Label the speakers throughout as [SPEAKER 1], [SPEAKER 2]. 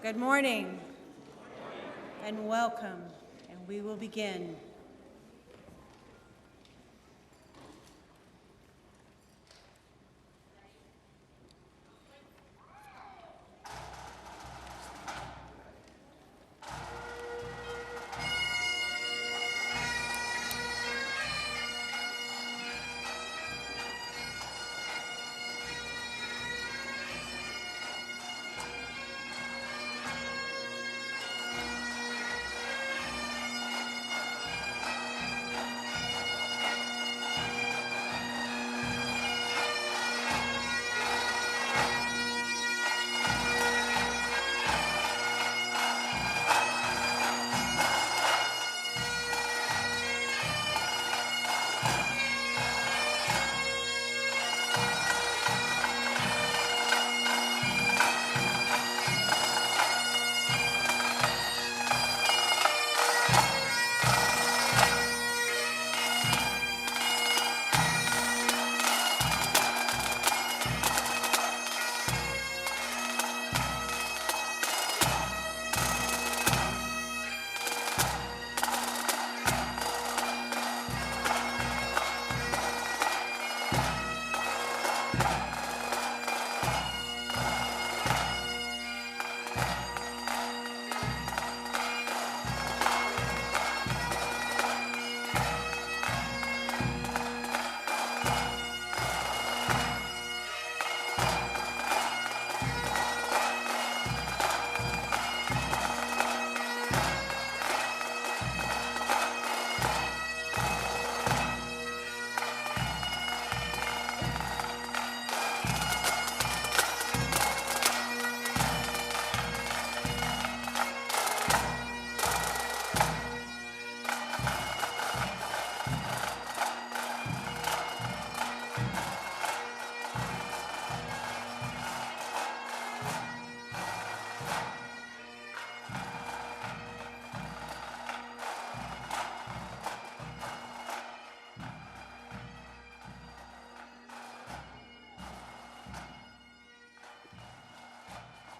[SPEAKER 1] Good morning and welcome, and we will begin.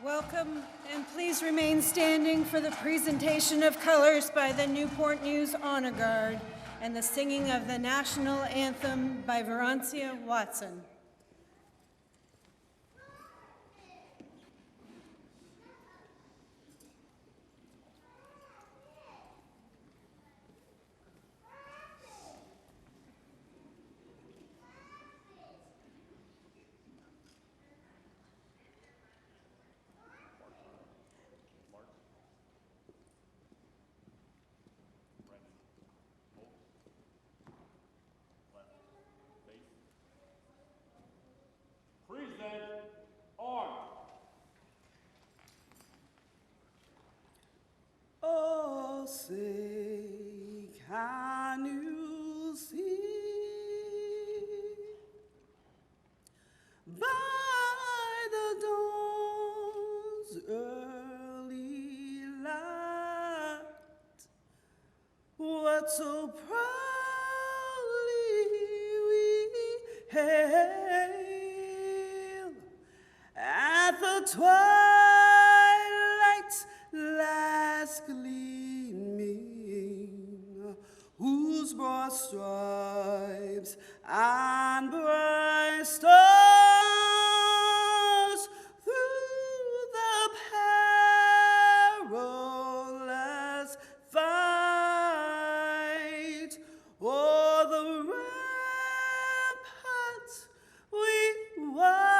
[SPEAKER 1] Welcome, and please remain standing for the presentation of colors by the Newport News Honor Guard and the singing of the national anthem by Veroncia Watson.
[SPEAKER 2] Oh, say, can you see by the dawn's early light what so proudly we hail at the twilight's last gleaming, whose broad stripes and bright stars through the perilous fight o'er the ramparts we watch.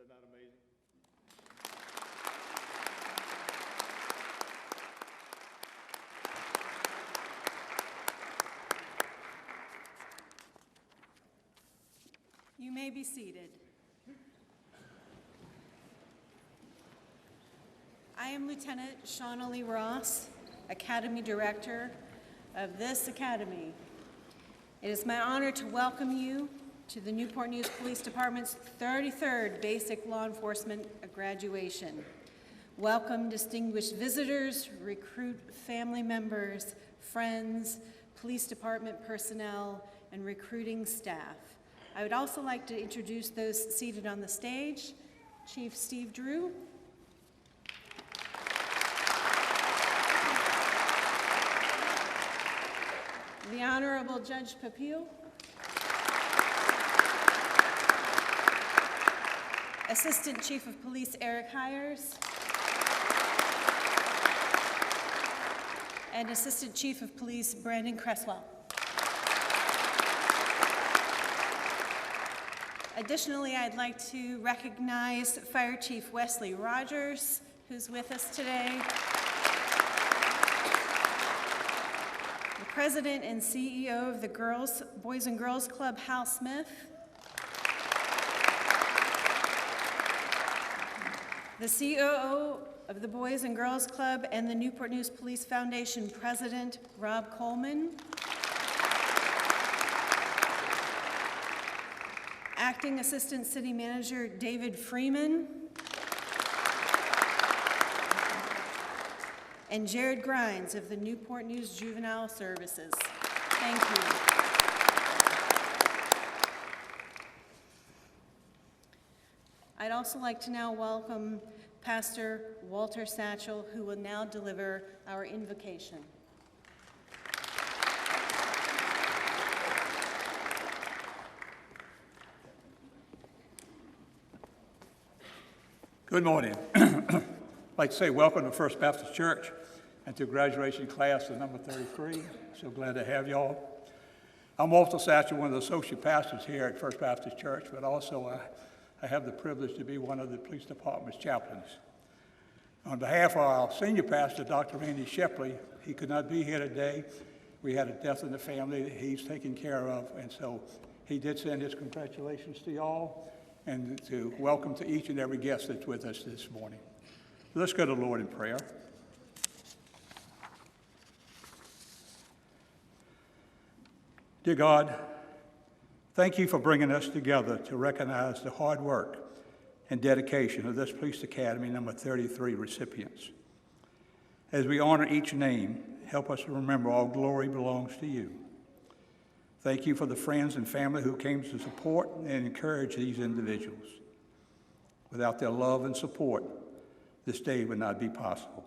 [SPEAKER 3] that not amazing?
[SPEAKER 1] You may be seated. I am Lieutenant Shauna Lee Ross, Academy Director of this Academy. It is my honor to welcome you to the Newport News Police Department's 33rd Basic Law Enforcement graduation. Welcome distinguished visitors, recruit family members, friends, police department personnel, and recruiting staff. I would also like to introduce those seated on the stage. Chief Steve Drew. The Honorable Judge Papil. Assistant Chief of Police Eric Hires. And Assistant Chief of Police Brandon Cresswell. Additionally, I'd like to recognize Fire Chief Wesley Rogers, who's with us today. The President and CEO of the Boys and Girls Club, Hal Smith. The COO of the Boys and Girls Club and the Newport News Police Foundation President, Rob Coleman. Acting Assistant City Manager David Freeman, and Jared Grimes of the Newport News Juvenile Services. Thank you. I'd also like to now welcome Pastor Walter Satchel, who will now deliver our invocation.
[SPEAKER 4] Good morning. I'd like to say welcome to First Baptist Church and to graduation class of number 33. So glad to have y'all. I'm Walter Satchel, one of the associate pastors here at First Baptist Church, but also I have the privilege to be one of the police department's chaplains. On behalf of our senior pastor, Dr. Randy Shepley, he could not be here today. We had a death in the family that he's taken care of, and so he did send his congratulations to y'all and to welcome to each and every guest that's with us this morning. Let's go to the Lord in prayer. Dear God, thank you for bringing us together to recognize the hard work and dedication of this Police Academy number 33 recipients. As we honor each name, help us to remember all glory belongs to you. Thank you for the friends and family who came to support and encourage these individuals. Without their love and support, this day would not be possible.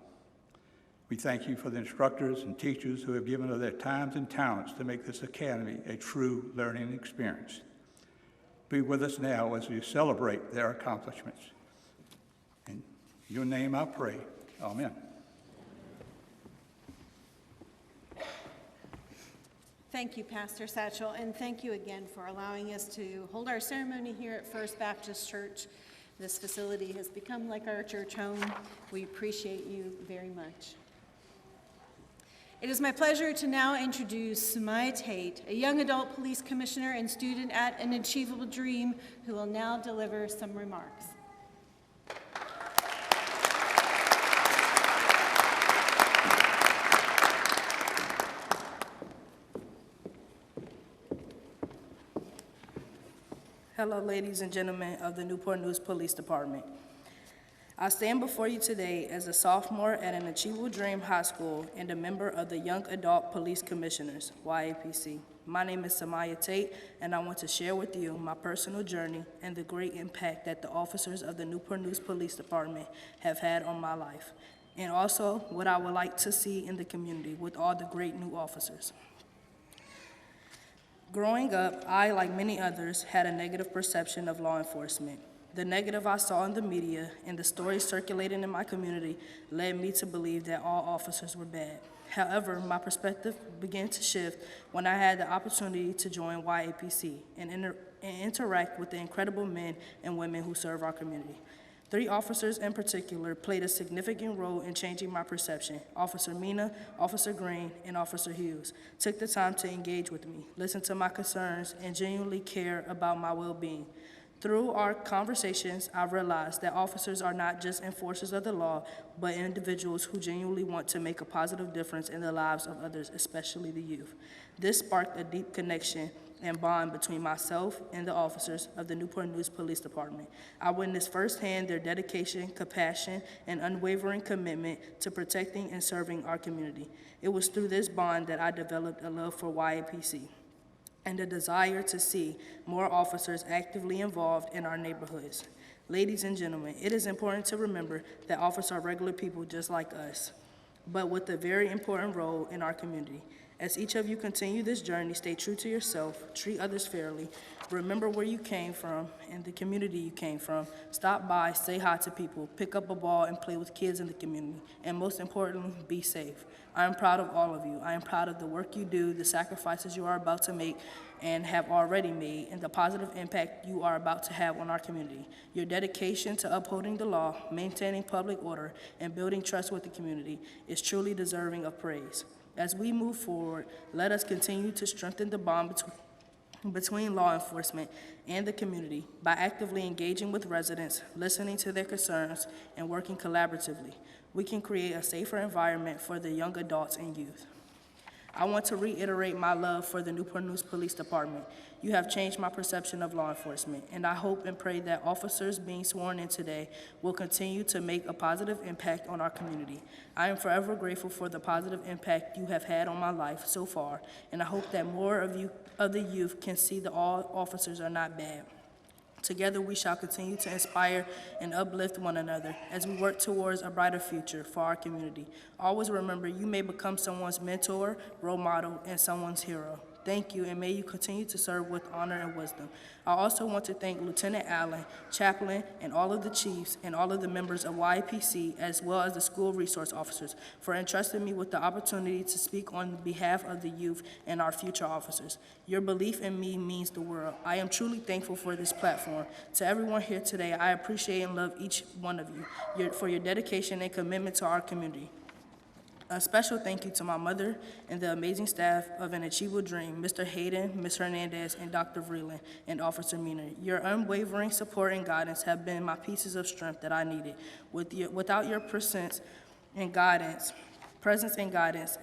[SPEAKER 4] We thank you for the instructors and teachers who have given of their times and talents to make this academy a true learning experience. Be with us now as we celebrate their accomplishments. In your name I pray, amen.
[SPEAKER 1] Thank you, Pastor Satchel, and thank you again for allowing us to hold our ceremony here at First Baptist Church. This facility has become like our church home. We appreciate you very much. It is my pleasure to now introduce Maya Tate, a young adult police commissioner and student at An Achievable Dream, who will now deliver some remarks.
[SPEAKER 5] Hello, ladies and gentlemen of the Newport News Police Department. I stand before you today as a sophomore at An Achievable Dream High School and a member of the Young Adult Police Commissioners, YAPC. My name is Samaya Tate, and I want to share with you my personal journey and the great impact that the officers of the Newport News Police Department have had on my life, and also what I would like to see in the community with all the great new officers. Growing up, I, like many others, had a negative perception of law enforcement. The negative I saw in the media and the stories circulating in my community led me to believe that all officers were bad. However, my perspective began to shift when I had the opportunity to join YAPC and interact with the incredible men and women who serve our community. 3 officers in particular played a significant role in changing my perception. Officer Mina, Officer Green, and Officer Hughes took the time to engage with me, listen to my concerns, and genuinely care about my well-being. Through our conversations, I realized that officers are not just enforcers of the law, but individuals who genuinely want to make a positive difference in the lives of others, especially the youth. This sparked a deep connection and bond between myself and the officers of the Newport News Police Department. I witnessed firsthand their dedication, compassion, and unwavering commitment to protecting and serving our community. It was through this bond that I developed a love for YAPC and a desire to see more officers actively involved in our neighborhoods. Ladies and gentlemen, it is important to remember that officers are regular people just like us, but with a very important role in our community. As each of you continue this journey, stay true to yourself, treat others fairly, remember where you came from and the community you came from. Stop by, say hi to people, pick up a ball and play with kids in the community, and most importantly, be safe. I am proud of all of you. I am proud of the work you do, the sacrifices you are about to make and have already made, and the positive impact you are about to have on our community. Your dedication to upholding the law, maintaining public order, and building trust with the community is truly deserving of praise. As we move forward, let us continue to strengthen the bond between law enforcement and the community by actively engaging with residents, listening to their concerns, and working collaboratively. We can create a safer environment for the young adults and youth. I want to reiterate my love for the Newport News Police Department. You have changed my perception of law enforcement, and I hope and pray that officers being sworn in today will continue to make a positive impact on our community. I am forever grateful for the positive impact you have had on my life so far, and I hope that more of the youth can see that all officers are not bad. Together we shall continue to inspire and uplift one another as we work towards a brighter future for our community. Always remember, you may become someone's mentor, role model, and someone's hero. Thank you, and may you continue to serve with honor and wisdom. I also want to thank Lieutenant Allen, Chaplain, and all of the chiefs and all of the members of YPC, as well as the school resource officers, for entrusting me with the opportunity to speak on behalf of the youth and our future officers. Your belief in me means the world. I am truly thankful for this platform. To everyone here today, I appreciate and love each one of you for your dedication and commitment to our community. A special thank you to my mother and the amazing staff of An Achievable Dream, Mr. Hayden, Ms. Hernandez, and Dr. Vreeland, and Officer Mina. Your unwavering support and guidance have been my pieces of strength that I needed. Without your presence and guidance,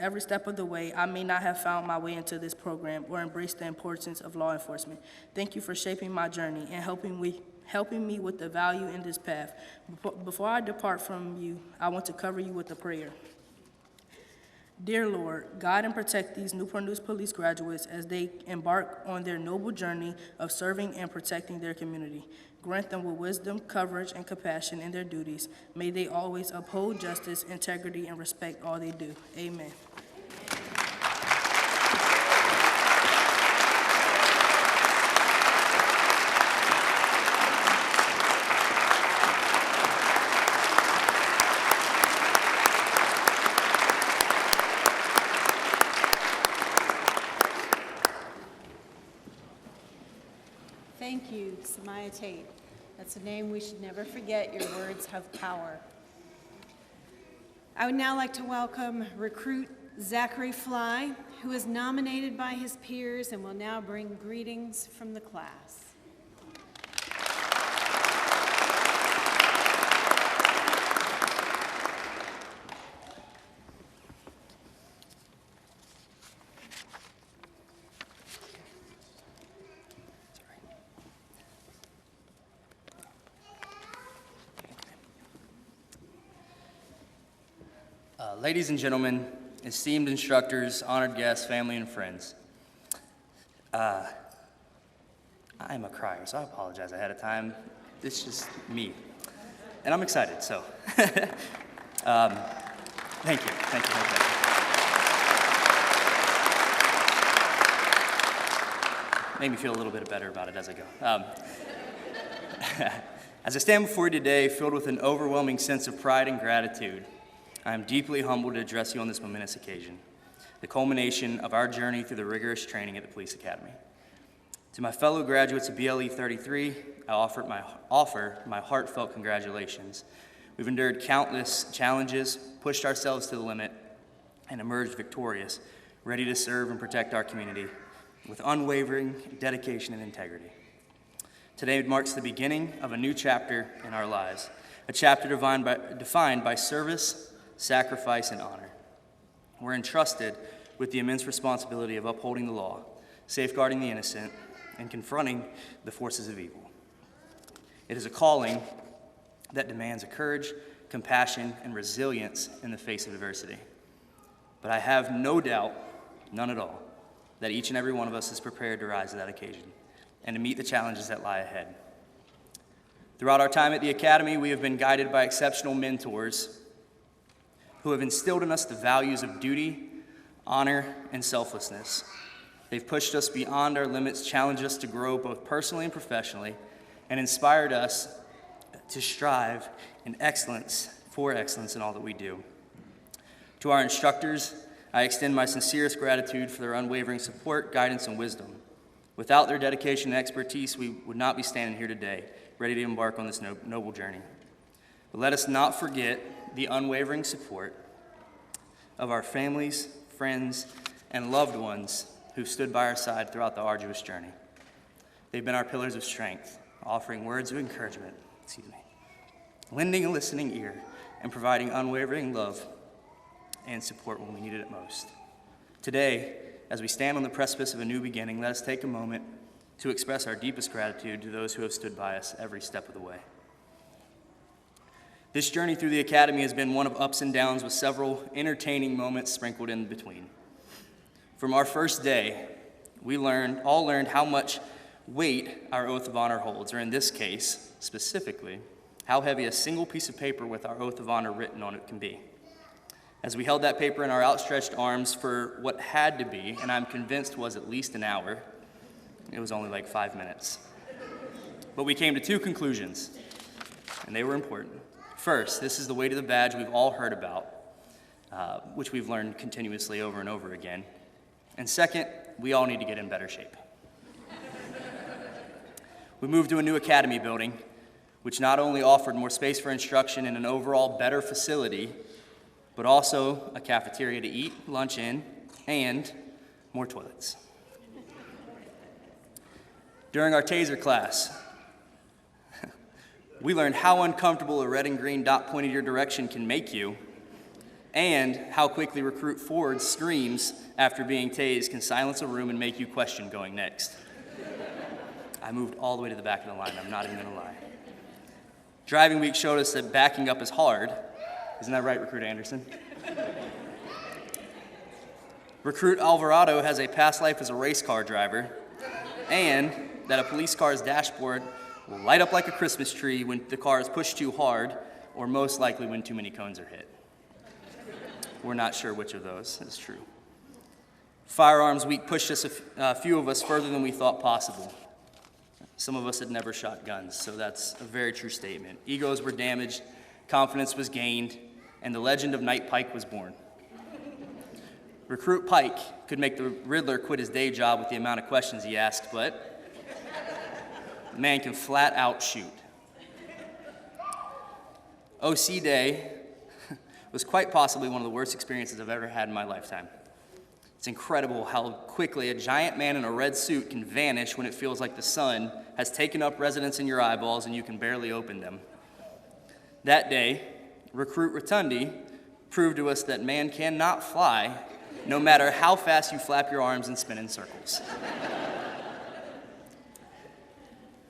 [SPEAKER 5] every step of the way, I may not have found my way into this program or embraced the importance of law enforcement. Thank you for shaping my journey and helping me with the value in this path. Before I depart from you, I want to cover you with a prayer. Dear Lord, guide and protect these Newport News Police graduates as they embark on their noble journey of serving and protecting their community. Grant them with wisdom, courage, and compassion in their duties. May they always uphold justice, integrity, and respect all they do. Amen.
[SPEAKER 1] Thank you, Samaya Tate. That's a name we should never forget. Your words have power. I would now like to welcome recruit Zachary Fly, who is nominated by his peers and will now bring greetings from the class.
[SPEAKER 3] Ladies and gentlemen, esteemed instructors, honored guests, family, and friends. I am a crier, so I apologize ahead of time. It's just me. And I'm excited, so. Thank you. Made me feel a little bit better about it as I go. As I stand before you today, filled with an overwhelming sense of pride and gratitude, I am deeply humbled to address you on this momentous occasion, the culmination of our journey through the rigorous training at the Police Academy. To my fellow graduates of BLE33, I offer my heartfelt congratulations. We've endured countless challenges, pushed ourselves to the limit, and emerged victorious, ready to serve and protect our community with unwavering dedication and integrity. Today marks the beginning of a new chapter in our lives, a chapter defined by service, sacrifice, and honor. We're entrusted with the immense responsibility of upholding the law, safeguarding the innocent, and confronting the forces of evil. It is a calling that demands a courage, compassion, and resilience in the face of adversity. But I have no doubt, none at all, that each and every one of us is prepared to rise to that occasion and to meet the challenges that lie ahead. Throughout our time at the Academy, we have been guided by exceptional mentors who have instilled in us the values of duty, honor, and selflessness. They've pushed us beyond our limits, challenged us to grow both personally and professionally, and inspired us to strive for excellence in all that we do. To our instructors, I extend my sincerest gratitude for their unwavering support, guidance, and wisdom. Without their dedication and expertise, we would not be standing here today, ready to embark on this noble journey. But let us not forget the unwavering support of our families, friends, and loved ones who stood by our side throughout the arduous journey. They've been our pillars of strength, offering words of encouragement, lending a listening ear, and providing unwavering love and support when we needed it most. Today, as we stand on the precipice of a new beginning, let us take a moment to express our deepest gratitude to those who have stood by us every step of the way. This journey through the Academy has been one of ups and downs with several entertaining moments sprinkled in between. From our first day, we all learned how much weight our oath of honor holds, or in this case, specifically, how heavy a single piece of paper with our oath of honor written on it can be. As we held that paper in our outstretched arms for what had to be, and I'm convinced was at least an hour, it was only like 5 minutes. But we came to two conclusions, and they were important. First, this is the weight of the badge we've all heard about, which we've learned continuously over and over again. And second, we all need to get in better shape. We moved to a new academy building, which not only offered more space for instruction and an overall better facility, but also a cafeteria to eat lunch in, and more toilets. During our taser class, we learned how uncomfortable a red and green dot pointed your direction can make you, and how quickly Recruit Ford's screams after being tased can silence a room and make you question going next. I moved all the way to the back of the line, I'm not even gonna lie. Driving week showed us that backing up is hard. Isn't that right, Recruit Anderson? Recruit Alvarado has a past life as a race car driver, and that a police car's dashboard will light up like a Christmas tree when the car is pushed too hard, or most likely when too many cones are hit. We're not sure which of those is true. Firearms Week pushed a few of us further than we thought possible. Some of us had never shot guns, so that's a very true statement. Egos were damaged, confidence was gained, and the legend of Knight Pike was born. Recruit Pike could make the Riddler quit his day job with the amount of questions he asked, but the man can flat out shoot. OC Day was quite possibly one of the worst experiences I've ever had in my lifetime. It's incredible how quickly a giant man in a red suit can vanish when it feels like the sun has taken up residence in your eyeballs and you can barely open them. That day, Recruit Rotundi proved to us that man cannot fly no matter how fast you flap your arms and spin in circles.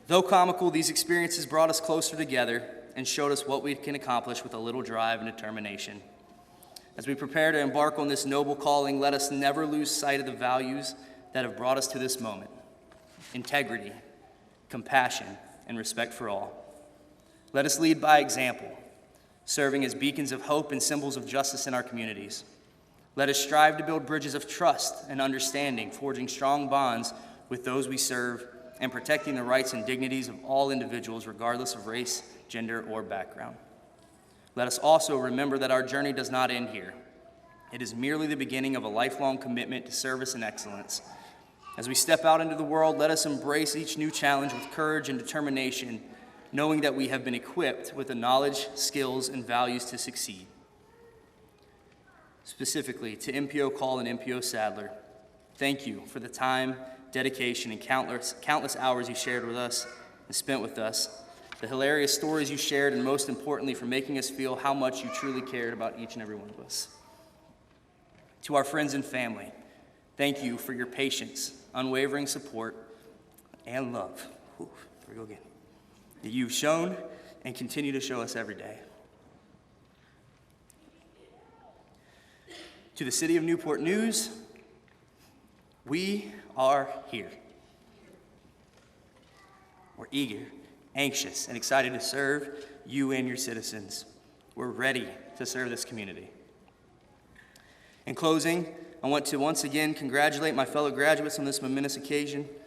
[SPEAKER 3] Though comical, these experiences brought us closer together and showed us what we can accomplish with a little drive and determination. As we prepare to embark on this noble calling, let us never lose sight of the values that have brought us to this moment: integrity, compassion, and respect for all. Let us lead by example, serving as beacons of hope and symbols of justice in our communities. Let us strive to build bridges of trust and understanding, forging strong bonds with those we serve, and protecting the rights and dignities of all individuals, regardless of race, gender, or background. Let us also remember that our journey does not end here. It is merely the beginning of a lifelong commitment to service and excellence. As we step out into the world, let us embrace each new challenge with courage and determination, knowing that we have been equipped with the knowledge, skills, and values to succeed. Specifically, to MPO Call and MPO Sadler, thank you for the time, dedication, and countless hours you shared with us and spent with us, the hilarious stories you shared, and most importantly, for making us feel how much you truly cared about each and every one of us. To our friends and family, thank you for your patience, unwavering support, and love. There we go again. That you've shown and continue to show us every day. To the city of Newport News, we are here. We're eager, anxious, and excited to serve you and your citizens. We're ready to serve this community. In closing, I want to once again congratulate my fellow graduates on this momentous achievement.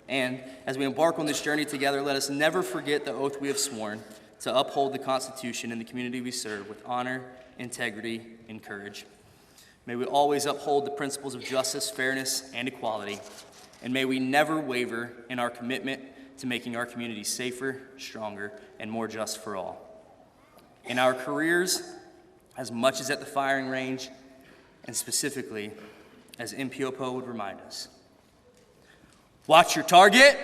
[SPEAKER 3] And as we embark on this journey together, let us never forget the oath we have sworn to uphold the Constitution and the community we serve with honor, integrity, and courage. May we always uphold the principles of justice, fairness, and equality. And may we never waver in our commitment to making our community safer, stronger, and more just for all. In our careers, as much as at the firing range, and specifically, as MPOPO would remind us. Watch your target.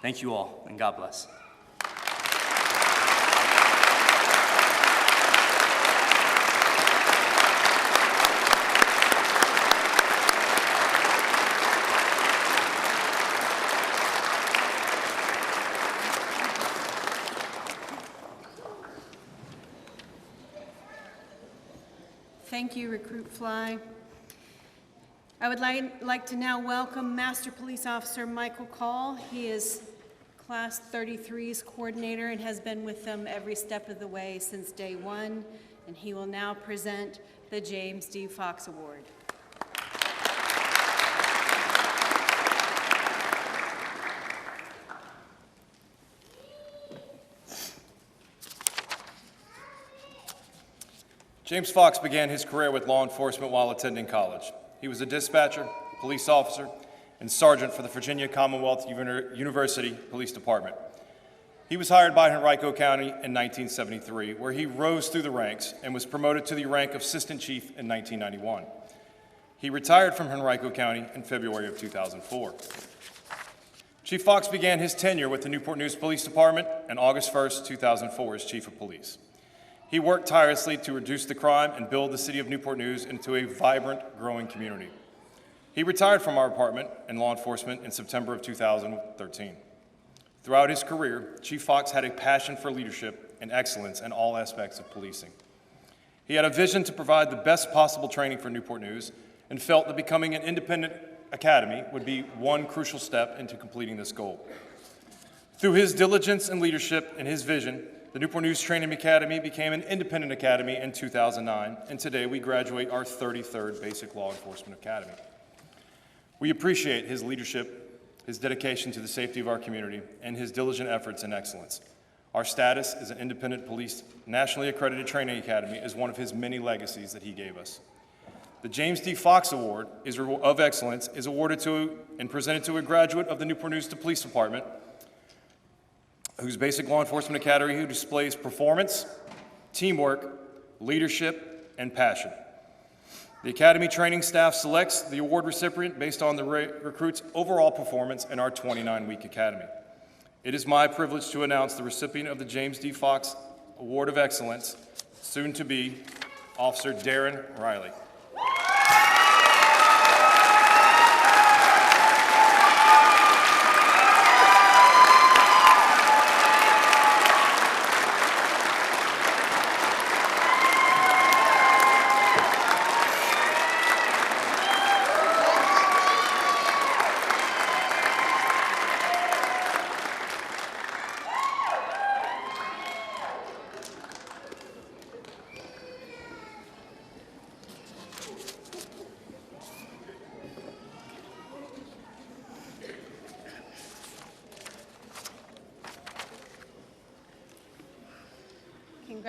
[SPEAKER 3] Thank you all, and God bless.
[SPEAKER 1] Thank you, Recruit Fly. I would like to now welcome Master Police Officer Michael Call. He is Class 33's coordinator and has been with them every step of the way since day one, and he will now present the James D. Fox Award.
[SPEAKER 6] James Fox began his career with law enforcement while attending college. He was a dispatcher, police officer, and sergeant for the Virginia Commonwealth University Police Department. He was hired by Henrico County in 1973, where he rose through the ranks and was promoted to the rank of assistant chief in 1991. He retired from Henrico County in February of 2004. Chief Fox began his tenure with the Newport News Police Department on August 1st, 2004 as chief of police. He worked tirelessly to reduce the crime and build the city of Newport News into a vibrant, growing community. He retired from our department in law enforcement in September of 2013. Throughout his career, Chief Fox had a passion for leadership and excellence in all aspects of policing. He had a vision to provide the best possible training for Newport News and felt that becoming an independent academy would be one crucial step into completing this goal. Through his diligence and leadership and his vision, the Newport News Training Academy became an independent academy in 2009, and today we graduate our 33rd Basic Law Enforcement Academy. We appreciate his leadership, his dedication to the safety of our community, and his diligent efforts and excellence. Our status as an independent police, nationally accredited training academy is one of his many legacies that he gave us. The James D. Fox Award of Excellence is awarded to and presented to a graduate of the Newport News Police Department whose basic law enforcement academy who displays performance, teamwork, leadership, and passion. The academy training staff selects the award recipient based on the recruit's overall performance in our 29-week academy. It is my privilege to announce the recipient of the James D. Fox Award of Excellence, soon to be Officer Darren Riley.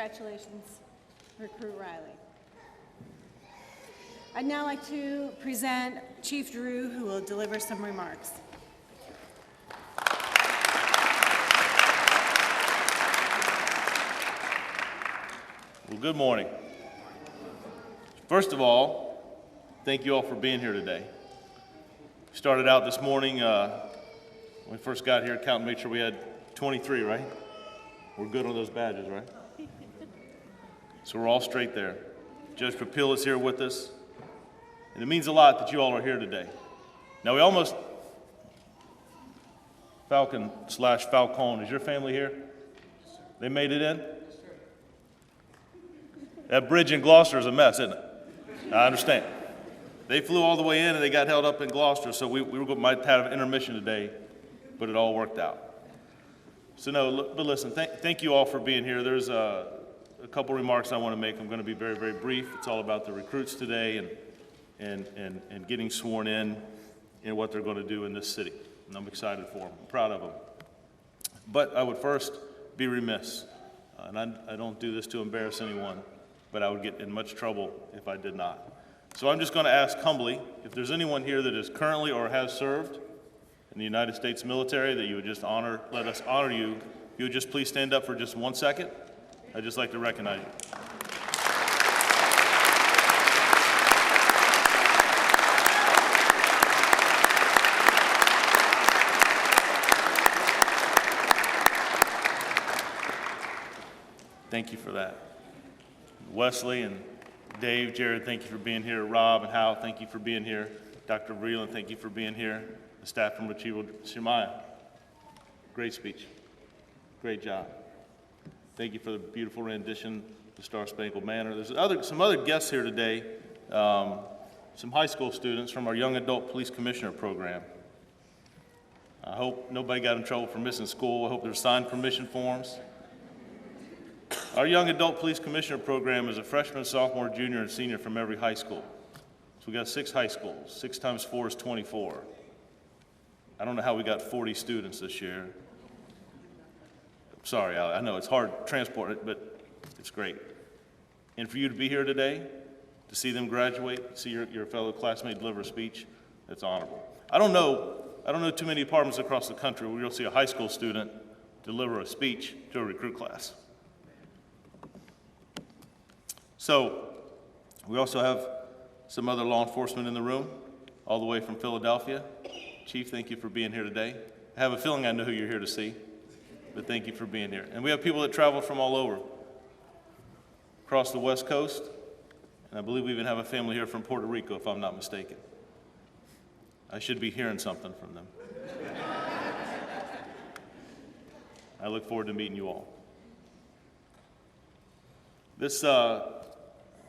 [SPEAKER 1] Congratulations, Recruit Riley. I'd now like to present Chief Drew, who will deliver some remarks.
[SPEAKER 7] Well, good morning. First of all, thank you all for being here today. We started out this morning, when we first got here, counting, made sure we had 23, right? We're good on those badges, right? So we're all straight there. Judge Papil is here with us, and it means a lot that you all are here today. Now, we almost, Falcon/Falcone, is your family here? They made it in? That bridge in Gloucester is a mess, isn't it? I understand. They flew all the way in and they got held up in Gloucester, so we might have an intermission today, but it all worked out. So no, but listen, thank you all for being here. There's a couple remarks I want to make. I'm going to be very, very brief. It's all about the recruits today and getting sworn in and what they're going to do in this city. And I'm excited for them. I'm proud of them. But I would first be remiss, and I don't do this to embarrass anyone, but I would get in much trouble if I did not. So I'm just going to ask humbly, if there's anyone here that is currently or has served in the United States military, that you would just let us honor you. If you would just please stand up for just 1 second. I'd just like to recognize you. Thank you for that. Wesley and Dave, Jared, thank you for being here. Rob and Hal, thank you for being here. Dr. Vreeland, thank you for being here. The staff from Retrieval, Shemaiah, great speech. Great job. Thank you for the beautiful rendition, the Star Spangled Banner. There's some other guests here today, some high school students from our Young Adult Police Commissioner program. I hope nobody got in trouble for missing school. I hope there's signed permission forms. Our Young Adult Police Commissioner program is a freshman, sophomore, junior, and senior from every high school. So we got 6 high schools. 6 times 4 is 24. I don't know how we got 40 students this year. Sorry, I know it's hard to transport it, but it's great. And for you to be here today, to see them graduate, see your fellow classmate deliver a speech, that's honorable. I don't know too many departments across the country where you'll see a high school student deliver a speech to a recruit class. So, we also have some other law enforcement in the room, all the way from Philadelphia. Chief, thank you for being here today. I have a feeling I know who you're here to see, but thank you for being here. And we have people that travel from all over, across the West Coast, and I believe we even have a family here from Puerto Rico, if I'm not mistaken. I should be hearing something from them. I look forward to meeting you all. This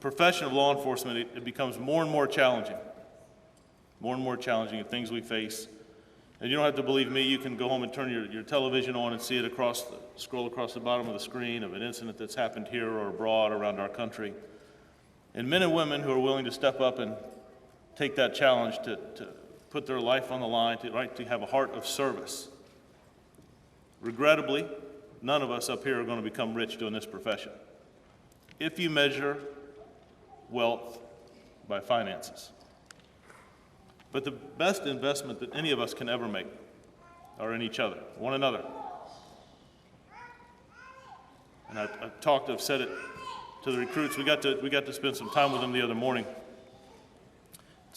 [SPEAKER 7] profession of law enforcement, it becomes more and more challenging. More and more challenging in things we face. And you don't have to believe me, you can go home and turn your television on and see it scroll across the bottom of the screen of an incident that's happened here or abroad around our country. And men and women who are willing to step up and take that challenge to put their life on the line, to have a heart of service. Regrettably, none of us up here are going to become rich doing this profession. If you measure wealth by finances. But the best investment that any of us can ever make are in each other, one another. And I've said it to the recruits. We got to spend some time with them the other morning.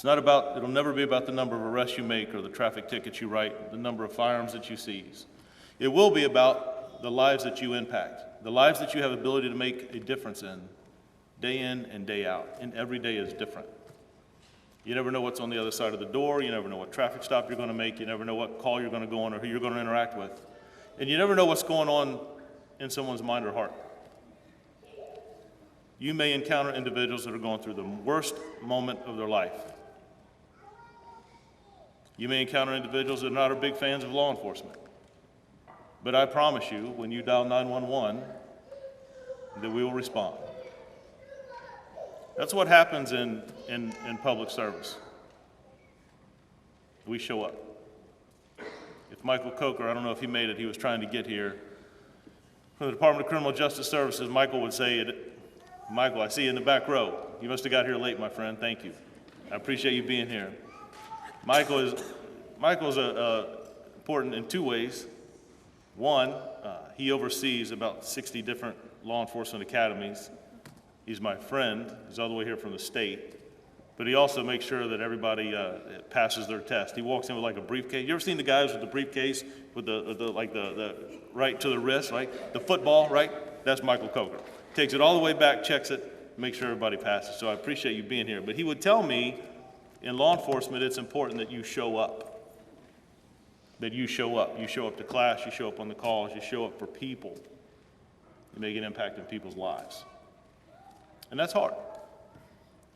[SPEAKER 7] It'll never be about the number of arrests you make or the traffic tickets you write, the number of firearms that you seize. It will be about the lives that you impact, the lives that you have the ability to make a difference in and day out, and every day is different. You never know what's on the other side of the door, you never know what traffic stop you're going to make, you never know what call you're going to go on or who you're going to interact with, and you never know what's going on in someone's mind or heart. You may encounter individuals that are going through the worst moment of their life. You may encounter individuals that are not big fans of law enforcement. But I promise you, when you dial 911, that we will respond. That's what happens in public service. We show up. If Michael Coker, I don't know if he made it, he was trying to get here. From the Department of Criminal Justice Services, Michael would say it. Michael, I see you in the back row. You must have got here late, my friend. Thank you. I appreciate you being here. Michael's important in two ways. One, he oversees about 60 different law enforcement academies. He's my friend. He's all the way here from the state. But he also makes sure that everybody passes their test. He walks in with like a briefcase. You ever seen the guys with the briefcase with the right to the wrist, right? The football, right? That's Michael Coker. Takes it all the way back, checks it, makes sure everybody passes. So I appreciate you being here. But he would tell me, in law enforcement, it's important that you show up. That you show up. You show up to class, you show up on the calls, you show up for people. You make an impact in people's lives. And that's hard.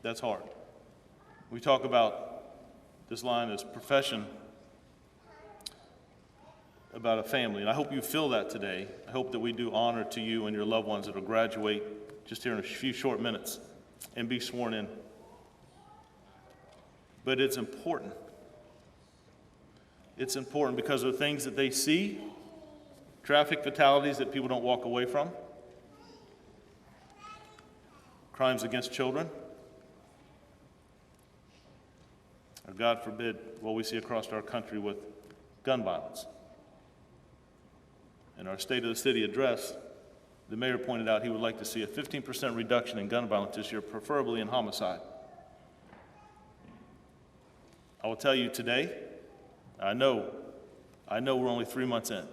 [SPEAKER 7] That's hard. We talk about this line as profession about a family, and I hope you feel that today. I hope that we do honor to you and your loved ones that will graduate just here in a few short minutes and be sworn in. But it's important. It's important because of the things that they see, traffic fatalities that people don't walk away from, crimes against children, or God forbid, what we see across our country with gun violence. In our State of the City address, the mayor pointed out he would like to see a 15% reduction in gun violence this year, preferably in homicide. I will tell you today, I know we're only 3 months in,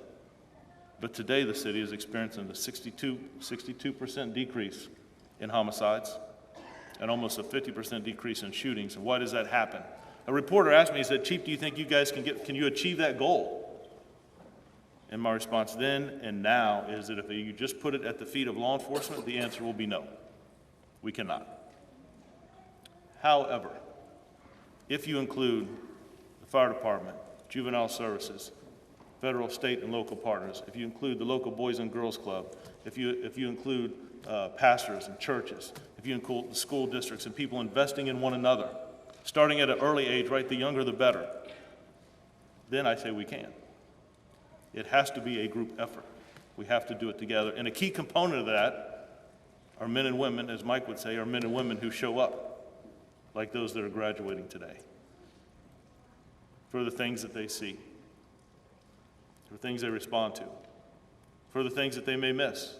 [SPEAKER 7] but today the city is experiencing a 62% decrease in homicides and almost a 50% decrease in shootings. And why does that happen? A reporter asked me, he said, "Chief, do you think you guys can you achieve that goal?" And my response then and now is that if you just put it at the feet of law enforcement, the answer will be no. We cannot. However, if you include the fire department, juvenile services, federal, state, and local partners, if you include the local Boys and Girls Club, if you include pastors and churches, if you include the school districts and people investing in one another, starting at an early age, right, the younger the better, then I say we can. It has to be a group effort. We have to do it together. And a key component of that are men and women, as Mike would say, are men and women who show up, like those that are graduating today, for the things that they see, for things they respond to, for the things that they may miss.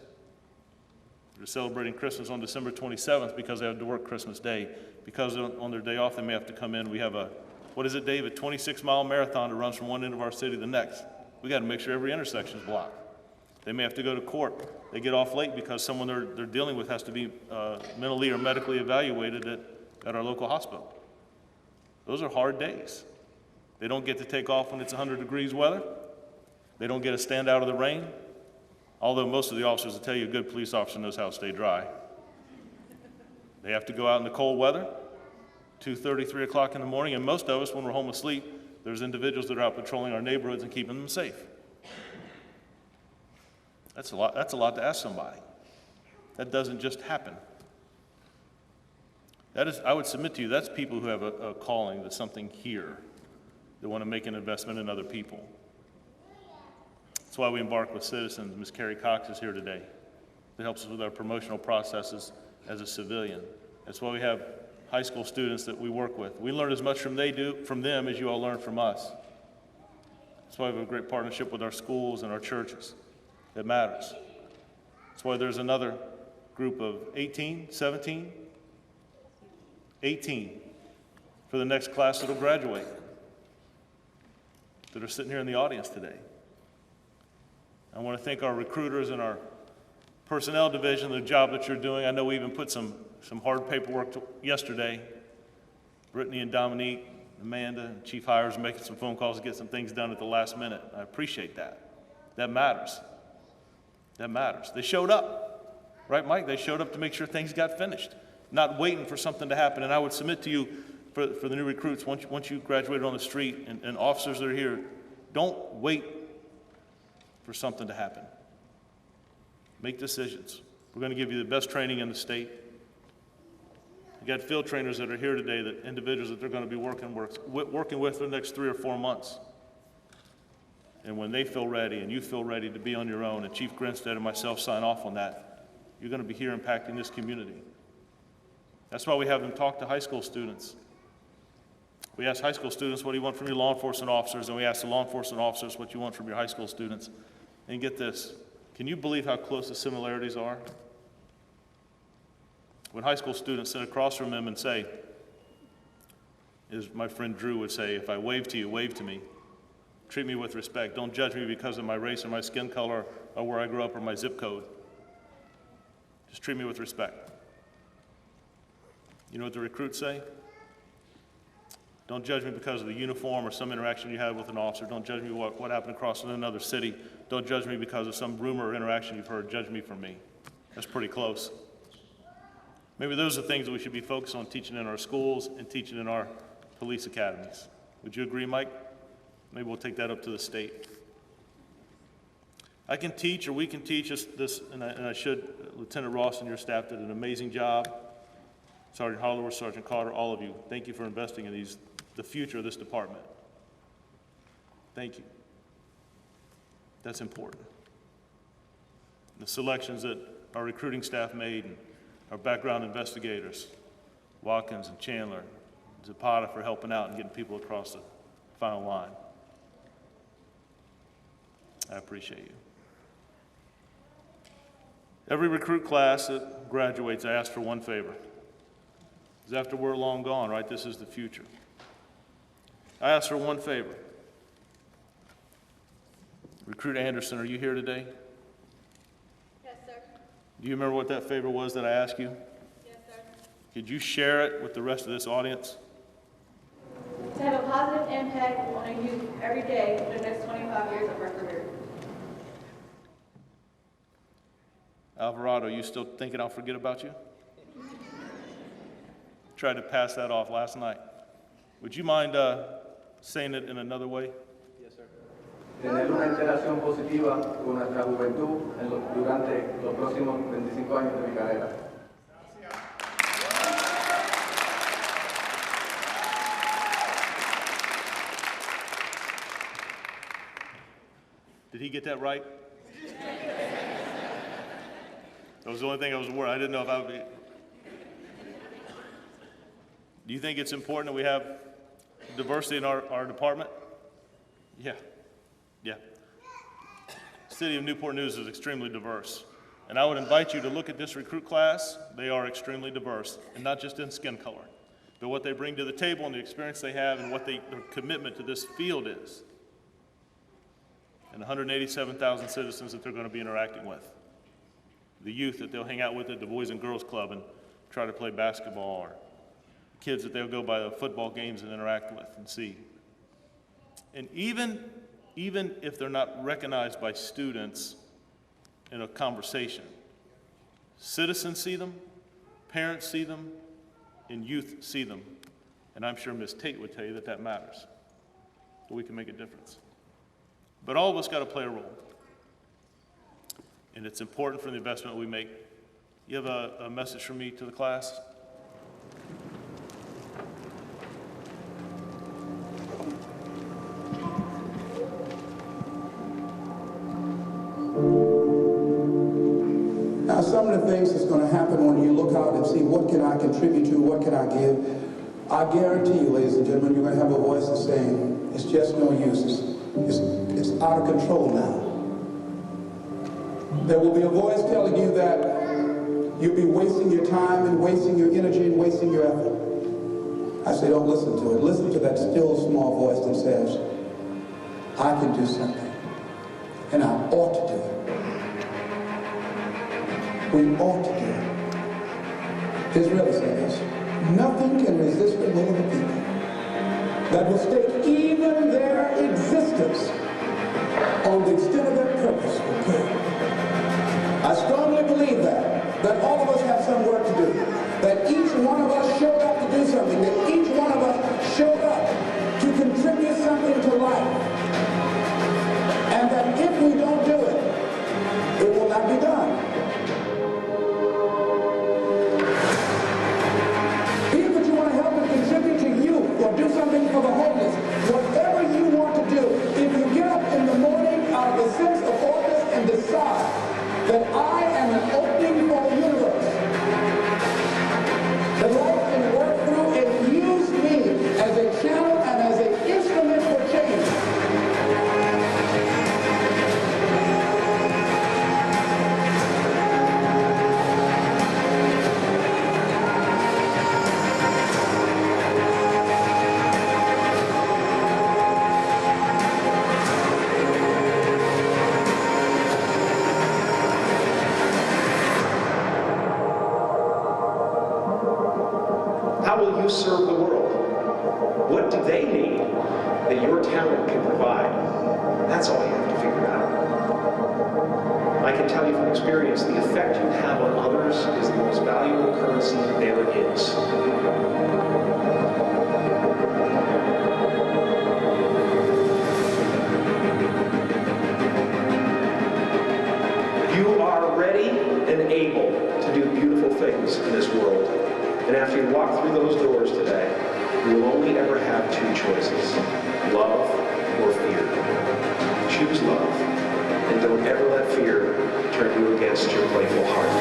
[SPEAKER 7] They're celebrating Christmas on December 27th because they have to work Christmas Day. Because on their day off, they may have to come in. We have a 26-mile marathon that runs from one end of our city to the next. We got to make sure every intersection is blocked. They may have to go to court. They get off late because someone they're dealing with has to be mentally or medically evaluated at our local hospital. Those are hard days. They don't get to take off when it's 100 degrees weather. They don't get to stand out of the rain. Although most of the officers will tell you a good police officer knows how to stay dry. They have to go out in the cold weather, 2:30, 3 o'clock in the morning, and most of us, when we're home asleep, there's individuals that are out patrolling our neighborhoods and keeping them safe. That's a lot to ask somebody. That doesn't just happen. I would submit to you, that's people who have a calling, that's something here. They want to make an investment in other people. That's why we embark with citizens. Ms. Carrie Cox is here today. That helps us with our promotional processes as a civilian. That's why we have high school students that we work with. We learn as much from them as you all learn from us. That's why we have a great partnership with our schools and our churches. It matters. That's why there's another group of 18 for the next class that will graduate that are sitting here in the audience today. I want to thank our recruiters and our personnel division, the job that you're doing. I know we even put some hard paperwork yesterday. Brittany and Dominique, Amanda, and Chief Hires are making some phone calls to get some things done at the last minute. I appreciate that. That matters. That matters. They showed up, right, Mike? They showed up to make sure things got finished, not waiting for something to happen. And I would submit to you, for the new recruits, once you graduated on the street, and officers that are here, don't wait for something to happen. Make decisions. We're going to give you the best training in the state. You got field trainers that are here today, that individuals that they're going to be working with for the next 3 or 4 months. And when they feel ready and you feel ready to be on your own, and Chief Grinstead and myself sign off on that, you're going to be here impacting this community. That's why we have them talk to high school students. We ask high school students, what do you want from your law enforcement officers? And we ask the law enforcement officers what you want from your high school students. And get this, can you believe how close the similarities are? When high school students sit across from them and say, as my friend Drew would say, if I wave to you, wave to me. Treat me with respect. Don't judge me because of my race or my skin color or where I grew up or my zip code. Just treat me with respect. You know what the recruits say? Don't judge me because of the uniform or some interaction you had with an officer. Don't judge me what happened across in another city. Don't judge me because of some rumor or interaction you've heard. Judge me for me. That's pretty close. Maybe those are things that we should be focused on teaching in our schools and teaching in our police academies. Would you agree, Mike? Maybe we'll take that up to the state. I can teach, or we can teach this, and I should. Lieutenant Ross and your staff did an amazing job. Sergeant Holloworth, Sergeant Carter, all of you, thank you for investing in the future of this department. Thank you. That's important. The selections that our recruiting staff made, and our background investigators, Watkins and Chandler, Zapata for helping out and getting people across the final line. I appreciate you. Every recruit class that graduates, I ask for one favor. Because after we're long gone, right, this is the future. I ask for one favor. Recruit Anderson, are you here today?
[SPEAKER 8] Yes, sir.
[SPEAKER 7] Do you remember what that favor was that I asked you?
[SPEAKER 8] Yes, sir.
[SPEAKER 7] Could you share it with the rest of this audience?
[SPEAKER 8] To have a positive impact on a youth every day for the next 25 years of our career.
[SPEAKER 7] Alvarado, you still thinking I'll forget about you? Tried to pass that off last night. Would you mind saying it in another way?
[SPEAKER 9] Yes, sir. Tener una interacción positiva con nuestra juventud durante los próximos 25 años de mi carrera.
[SPEAKER 7] Did he get that right? That was the only thing I was worried. I didn't know if I would be. Do you think it's important that we have diversity in our department? Yeah. Yeah. The city of Newport News is extremely diverse. And I would invite you to look at this recruit class. They are extremely diverse, and not just in skin color, but what they bring to the table and the experience they have and what their commitment to this field is. And 187,000 citizens that they're going to be interacting with. The youth that they'll hang out with at the Boys and Girls Club and try to play basketball, or kids that they'll go by the football games and interact with and see. And even if they're not recognized by students in a conversation, citizens see them, parents see them, and youth see them. And I'm sure Ms. Tate would tell you that that matters. But we can make a difference. But all of us got to play a role. And it's important for the investment we make. You have a message from me to the class?
[SPEAKER 10] Now, some of the things that's going to happen when you look out and see what can I contribute to, what can I give, I guarantee you, ladies and gentlemen, you're going to have a voice that's saying, it's just no use. It's out of control now. There will be a voice telling you that you'll be wasting your time and wasting your energy and wasting your effort. I say, don't listen to it. Listen to that still small voice that says, I can do something, and I ought to do it. We ought to do it. Israel said this, nothing can resist the will of the people that will stake even their existence on the extent of their purpose for prayer. I strongly believe that all of us have some work to do, that each one of us showed up to do something, that each one of us showed up to contribute something to life, and that if we don't do it, it will not be done. Even if you want to help and contribute to youth or do something for the homeless, whatever you want to do, if you get up in the morning
[SPEAKER 11] you serve the world? What do they need that your talent can provide? That's all you have to figure out. I can tell you from experience, the effect you have on others is the most valuable currency there is. You are ready and able to do beautiful things in this world. And after you walk through those doors today, you will only ever have two choices, love or fear. Choose love, and don't ever let fear turn you against your playful heart.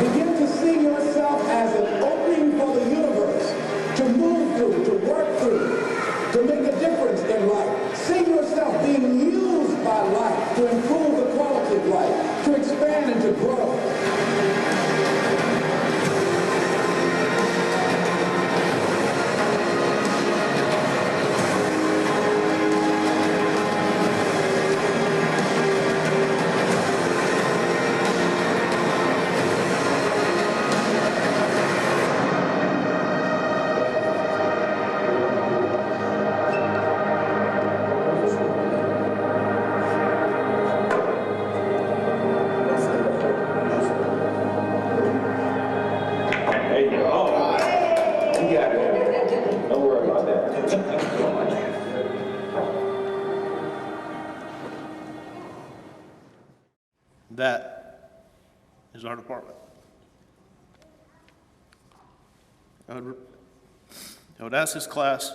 [SPEAKER 10] Begin to see yourself as an opening for the universe, to move through, to work through, to make a difference in life. See yourself being used by life to improve the quality of life, to expand and to grow.
[SPEAKER 7] That is our department. I would ask this class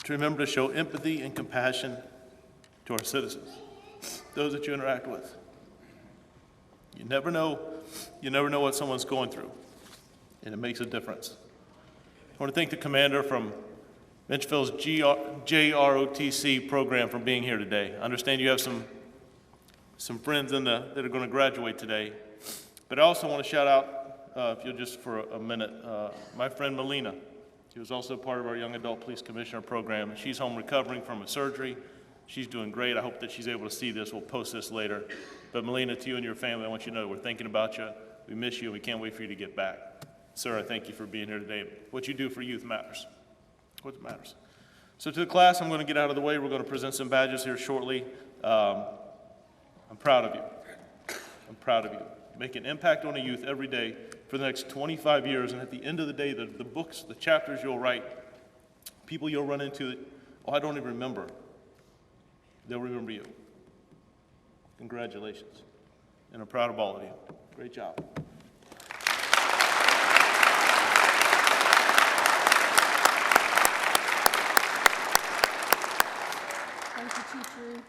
[SPEAKER 7] to remember to show empathy and compassion to our citizens, those that you interact with. You never know what someone's going through, and it makes a difference. I want to thank the commander from Menchville's JROTC program for being here today. I understand you have some friends that are going to graduate today. But I also want to shout out, if you'll just for a minute, my friend Melina. She was also part of our Young Adult Police Commissioner program. She's home recovering from a surgery. She's doing great. I hope that she's able to see this. We'll post this later. But Melina, to you and your family, I want you to know we're thinking about you. We miss you, and we can't wait for you to get back. Sir, I thank you for being here today. What you do for youth matters. What matters. So to the class, I'm going to get out of the way. We're going to present some badges here shortly. I'm proud of you. I'm proud of you. Make an impact on the youth every day for the next 25 years, and at the end of the day, the books, the chapters you'll write, people you'll run into, I don't even remember. They'll remember you. Congratulations. And I'm proud of all of you. Great job.
[SPEAKER 1] Thank you, teacher.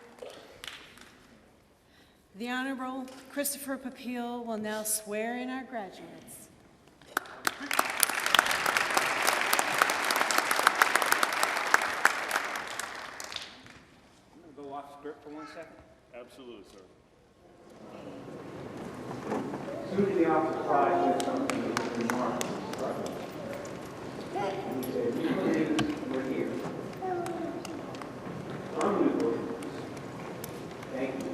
[SPEAKER 1] The Honorable Christopher Papille will now swear in our graduates.
[SPEAKER 12] I'm going to go off script for 1 second.
[SPEAKER 7] Absolutely, sir.
[SPEAKER 12] Soon as the officer flies with something remarkable, he said, "You believe we're here." I'm Newport. Thank you.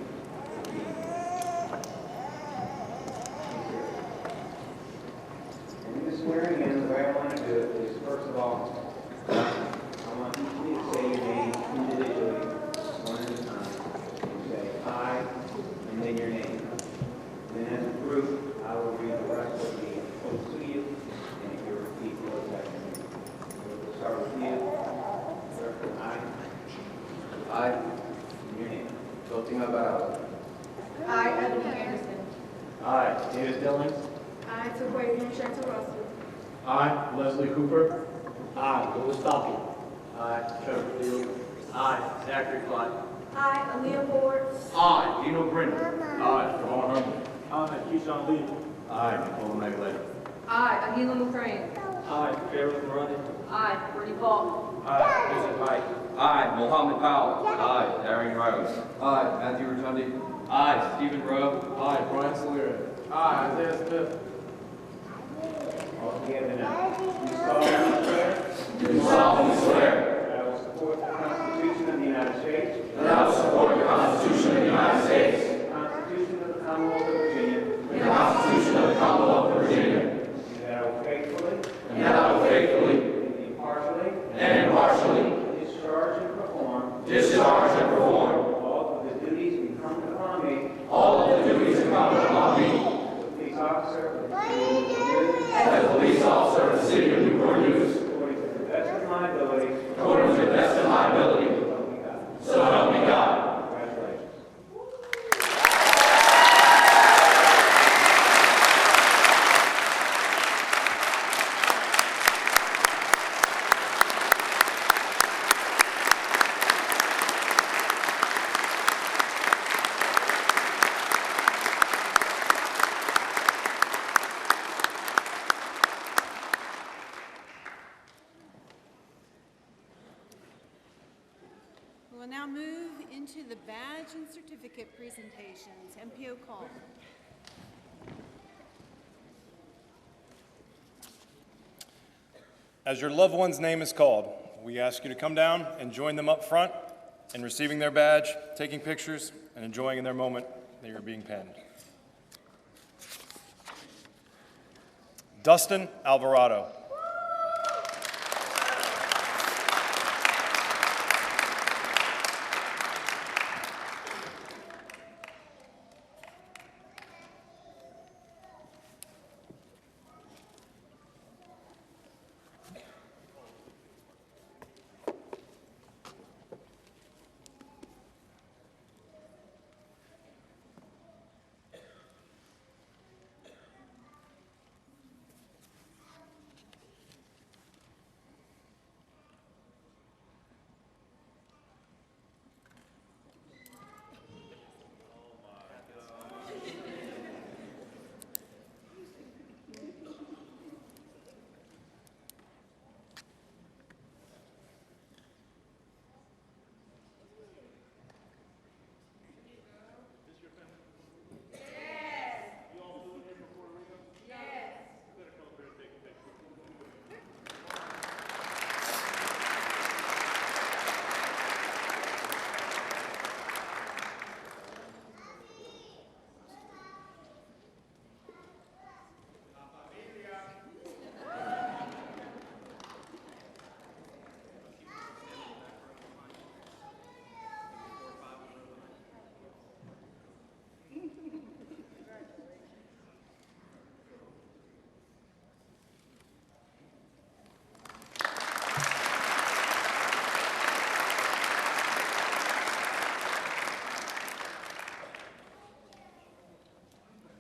[SPEAKER 12] And in the swearing in, the way I want to do it is, first of all, I want each of you to say your name individually, one at a time. You say I, and then your name. And then as a group, I will read the rest of the oath to you, and if you repeat the oath after me. We'll start with you.
[SPEAKER 9] I,
[SPEAKER 12] Your name.
[SPEAKER 9] Fatima Barao,
[SPEAKER 8] I, Evelyn Anderson.
[SPEAKER 12] I, David Billings.
[SPEAKER 8] I, Sequoia Chantal Russell.
[SPEAKER 12] I, Leslie Cooper. I, Louis Stockey. I, Trevor Field. I, Zachary Clyde.
[SPEAKER 8] I, Aaliyah Ford.
[SPEAKER 12] I, Dino Brennan. I, Jamal Herman. I, Keyshawn Lee. I, Nicole Magletter.
[SPEAKER 8] I, Ahila McCrane.
[SPEAKER 12] I, Fairwood Marani.
[SPEAKER 8] I, Brittany Paul.
[SPEAKER 12] I, Vincent Pike.
[SPEAKER 13] I, Mohammed Powell.
[SPEAKER 12] I,
[SPEAKER 13] Darian Rose.
[SPEAKER 9] I, Matthew Rotundi,
[SPEAKER 13] I, Stephen Rowe.
[SPEAKER 12] I, Brian Solera. I, Isaiah Smith. All together now. You solemnly swear.
[SPEAKER 13] Do solemnly swear
[SPEAKER 12] that I will support the Constitution of the United States. States.
[SPEAKER 13] that I will support the Constitution of the United States,
[SPEAKER 12] The Constitution of the Commonwealth of Virginia.
[SPEAKER 13] and the Constitution of the Commonwealth of Virginia,
[SPEAKER 12] And that I will faithfully.
[SPEAKER 13] and that I will faithfully
[SPEAKER 12] And impartially.
[SPEAKER 13] and impartially
[SPEAKER 12] Discharge and perform.
[SPEAKER 13] discharge and perform
[SPEAKER 12] All of the duties incumbent upon me.
[SPEAKER 13] all of the duties incumbent upon me
[SPEAKER 12] As a police officer of the city of Newport News.
[SPEAKER 13] as a police officer of the city of Newport News,
[SPEAKER 12] According to the best of my ability.
[SPEAKER 13] according to the best of my ability.
[SPEAKER 12] So help me God.
[SPEAKER 13] So help me God.
[SPEAKER 12] Congratulations.
[SPEAKER 1] We will now move into the badge and certificate presentations. MPO call.
[SPEAKER 6] As your loved one's name is called, we ask you to come down and join them up front in receiving their badge, taking pictures, and enjoying in their moment that you're being penned. Dustin Alvarado.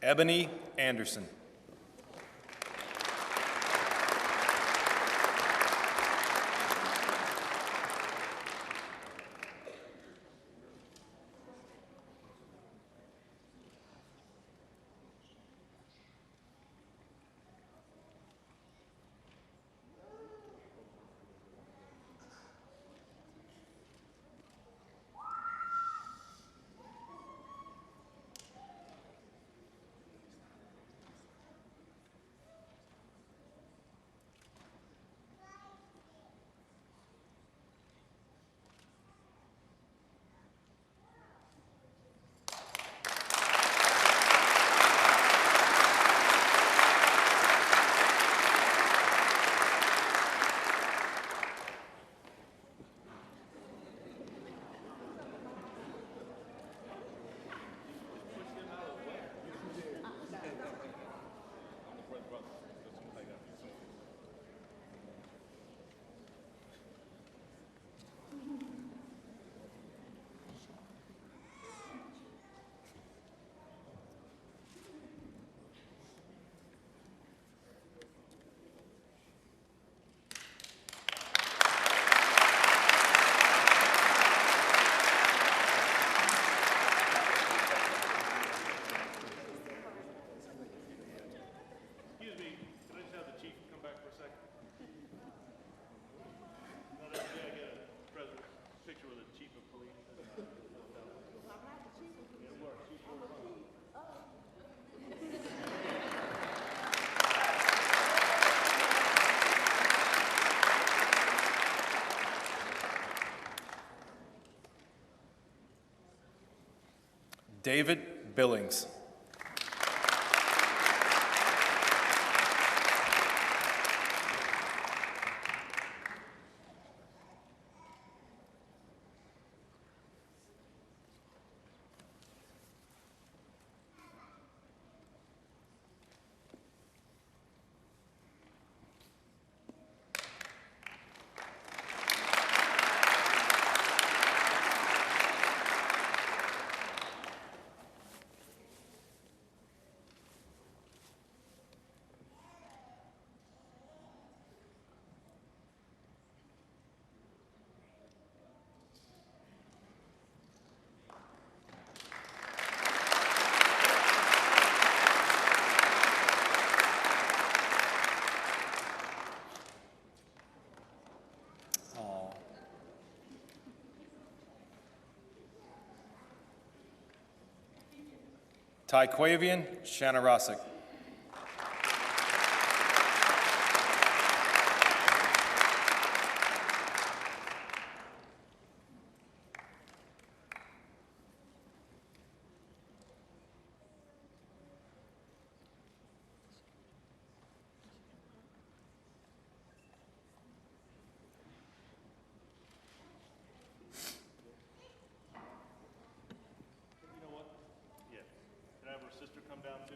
[SPEAKER 6] Ebony Anderson. David Billings. Tyquavian Shanarasic.
[SPEAKER 7] Can I have her sister come down too?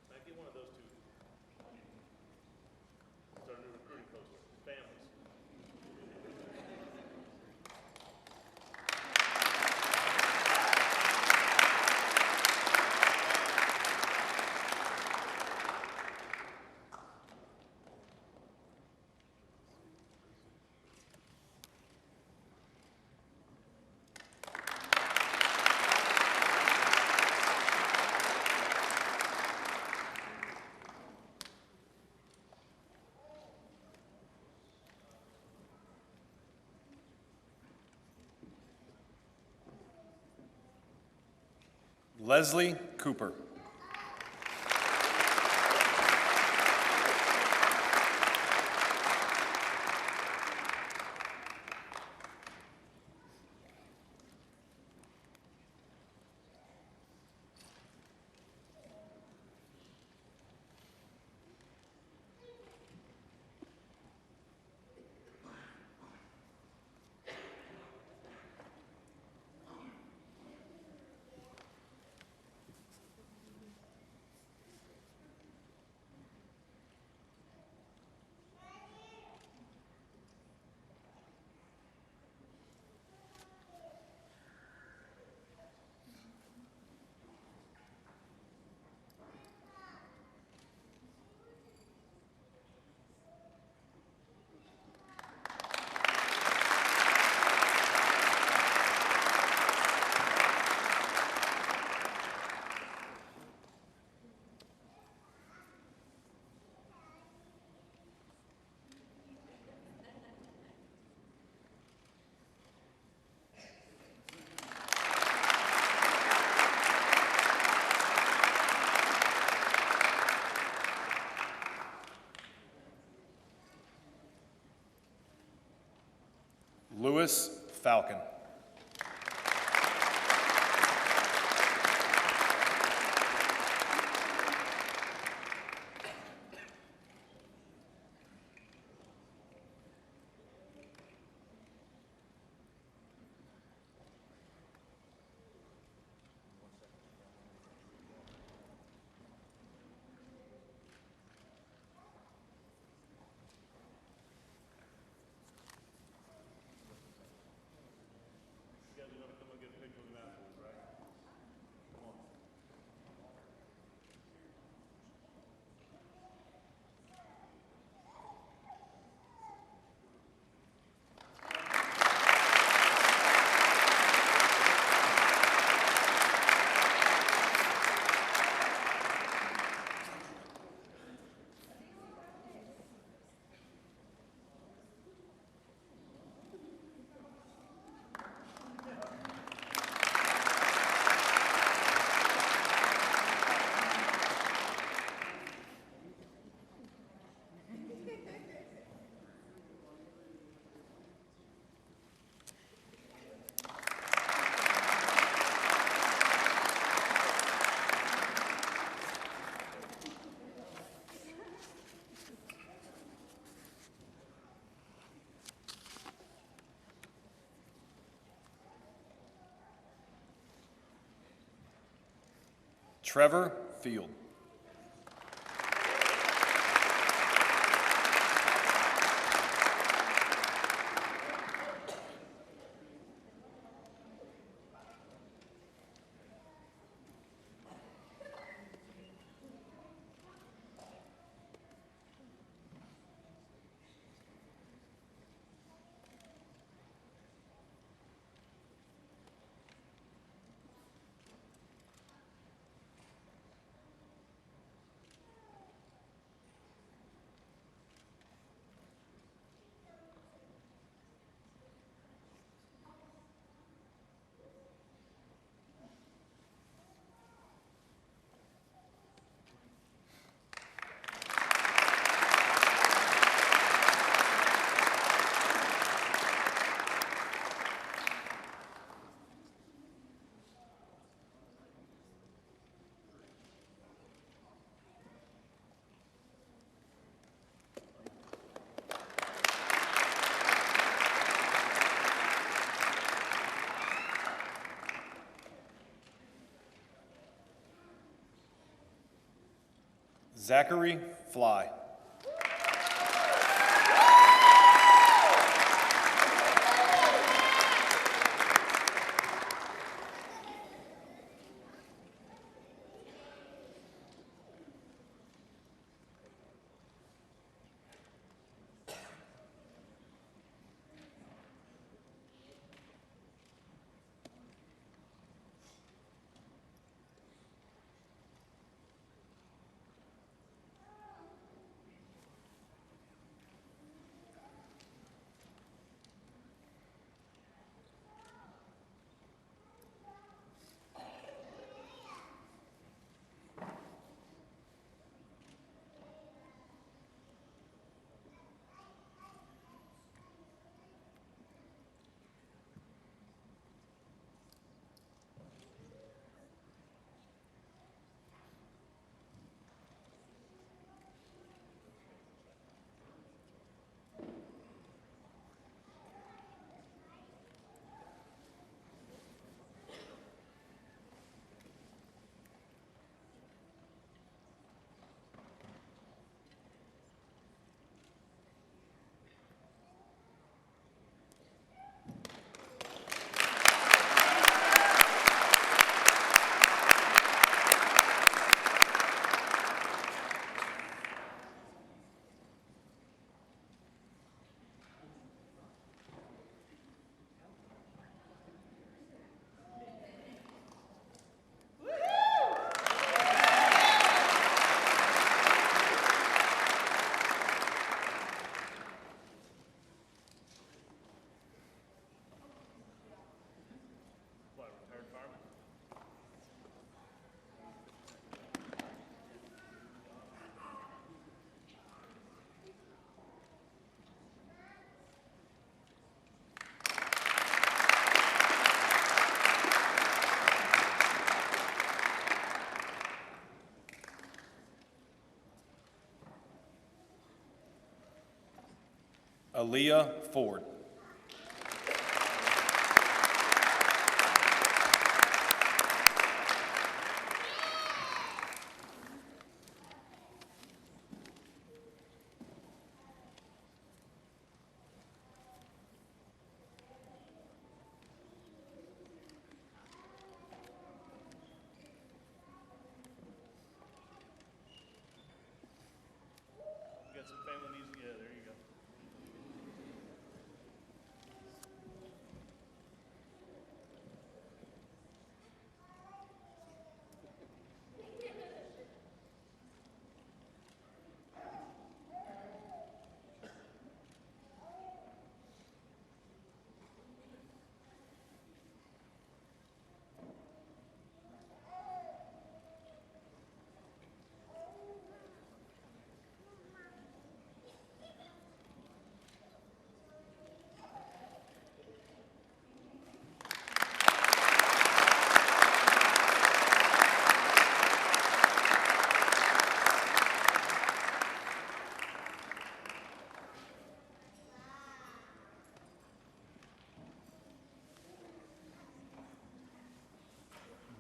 [SPEAKER 7] Can I get one of those two? It's our new recruiting poster. Families.
[SPEAKER 6] Leslie Cooper. Lewis Falcon. Trevor Field. Zachary Fly. Aaliyah Ford.
[SPEAKER 7] Got some family needs, yeah, there you go.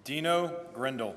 [SPEAKER 7] Dino Grindle.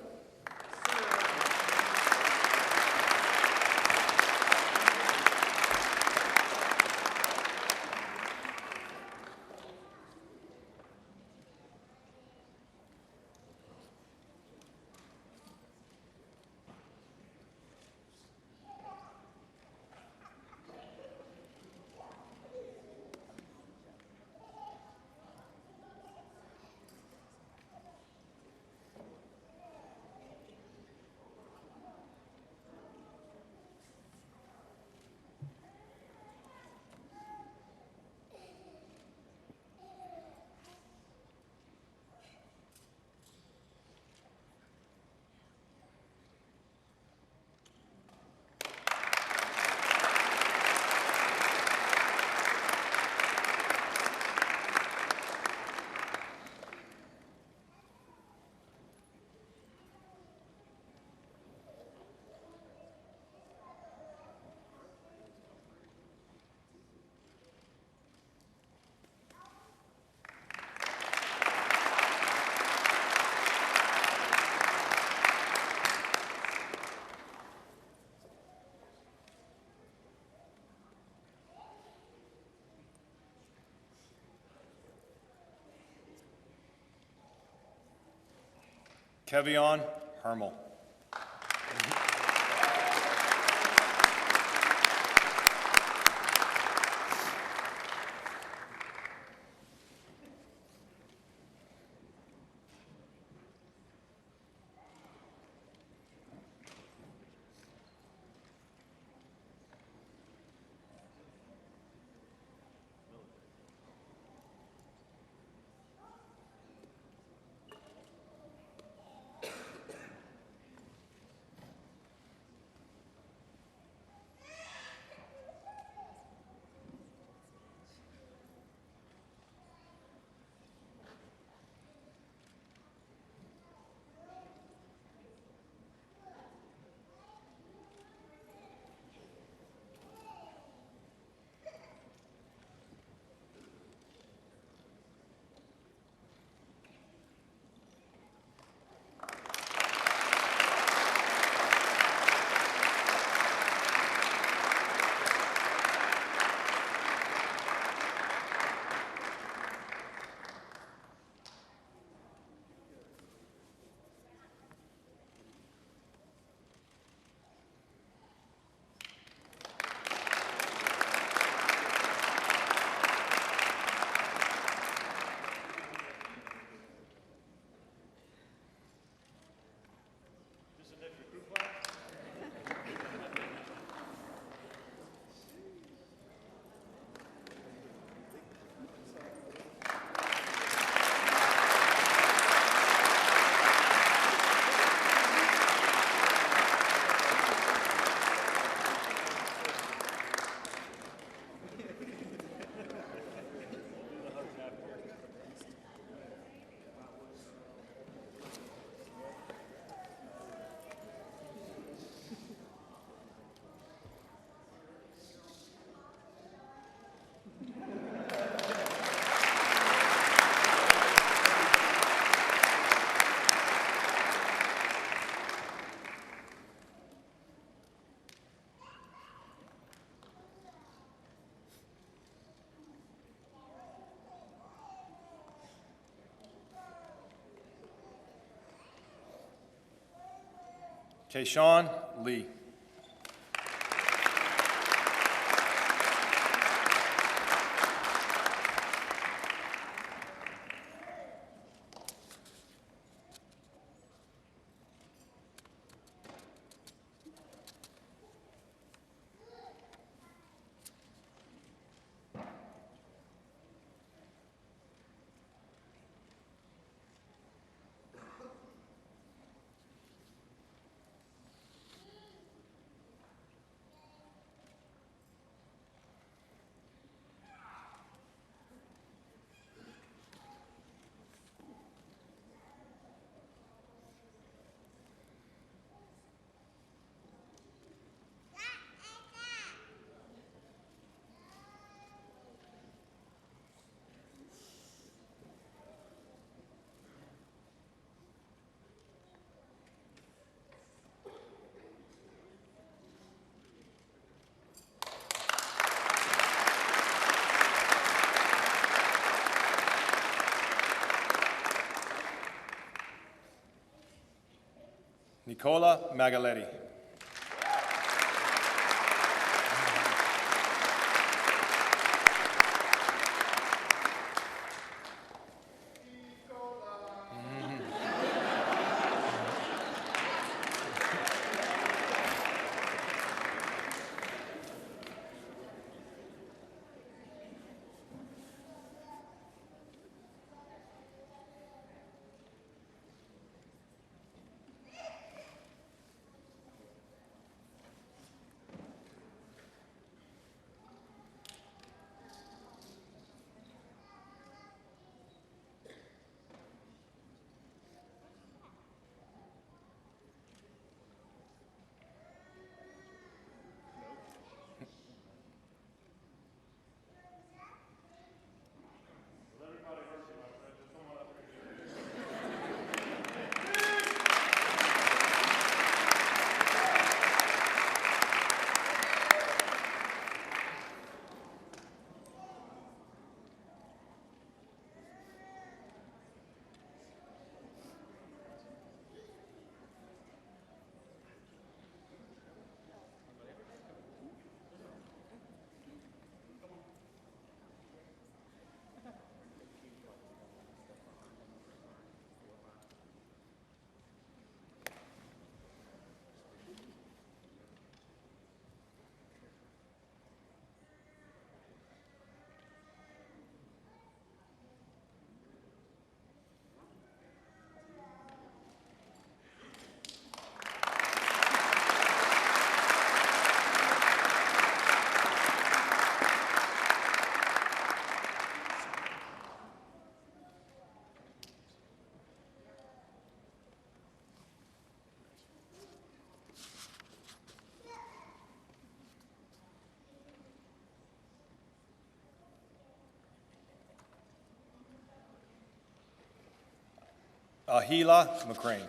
[SPEAKER 6] Kevion Hermel. Kayshawn Lee. Nicola Magaletti. Ahila McCrane.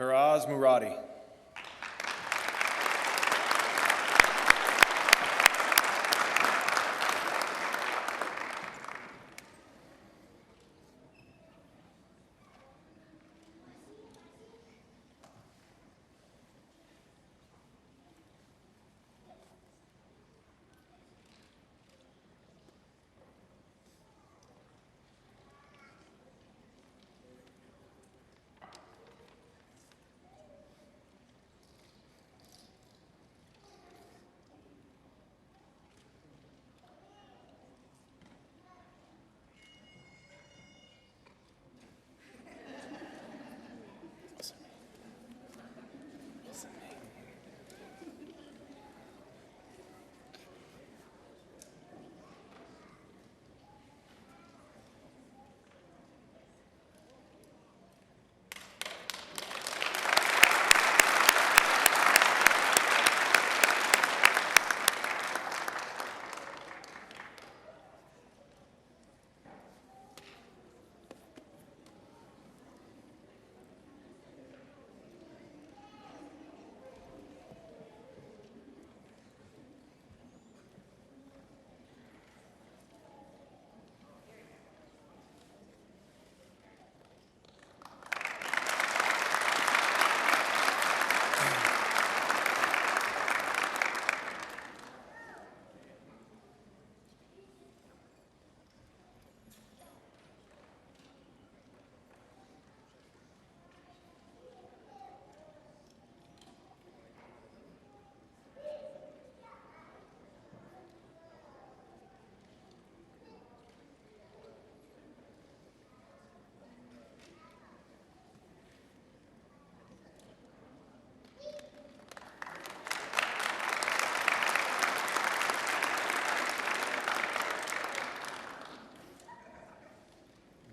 [SPEAKER 6] Faraz Muradi.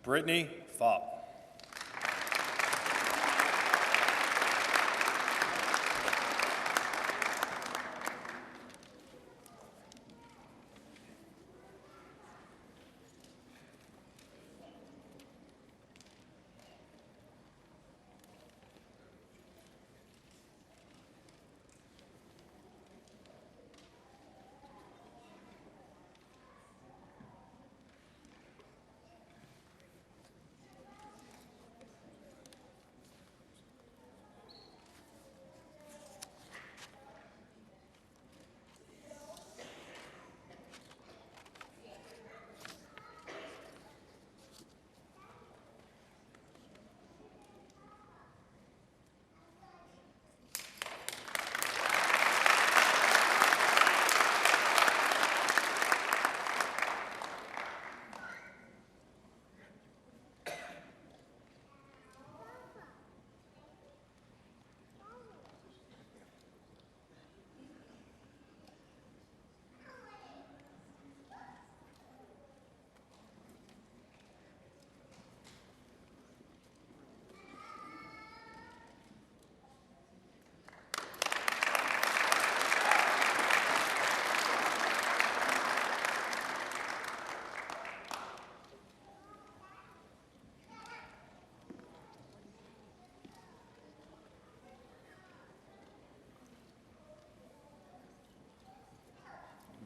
[SPEAKER 6] Brittany Fopp.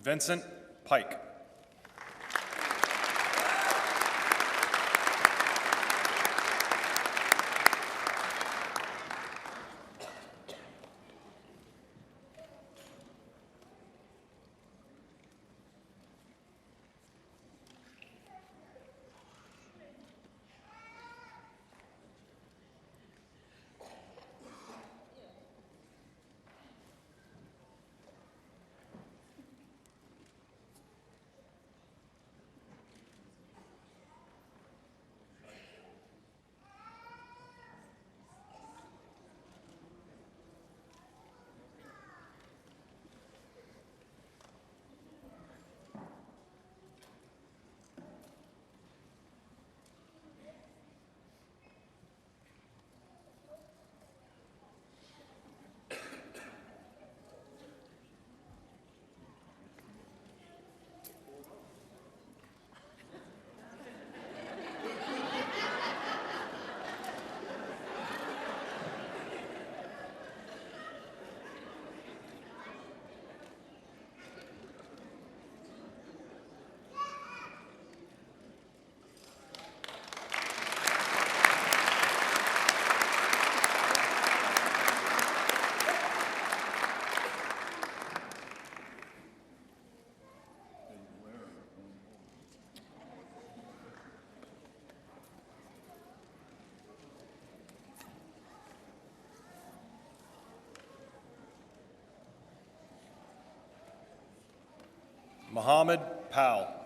[SPEAKER 6] Vincent Pike. Muhammad Powell.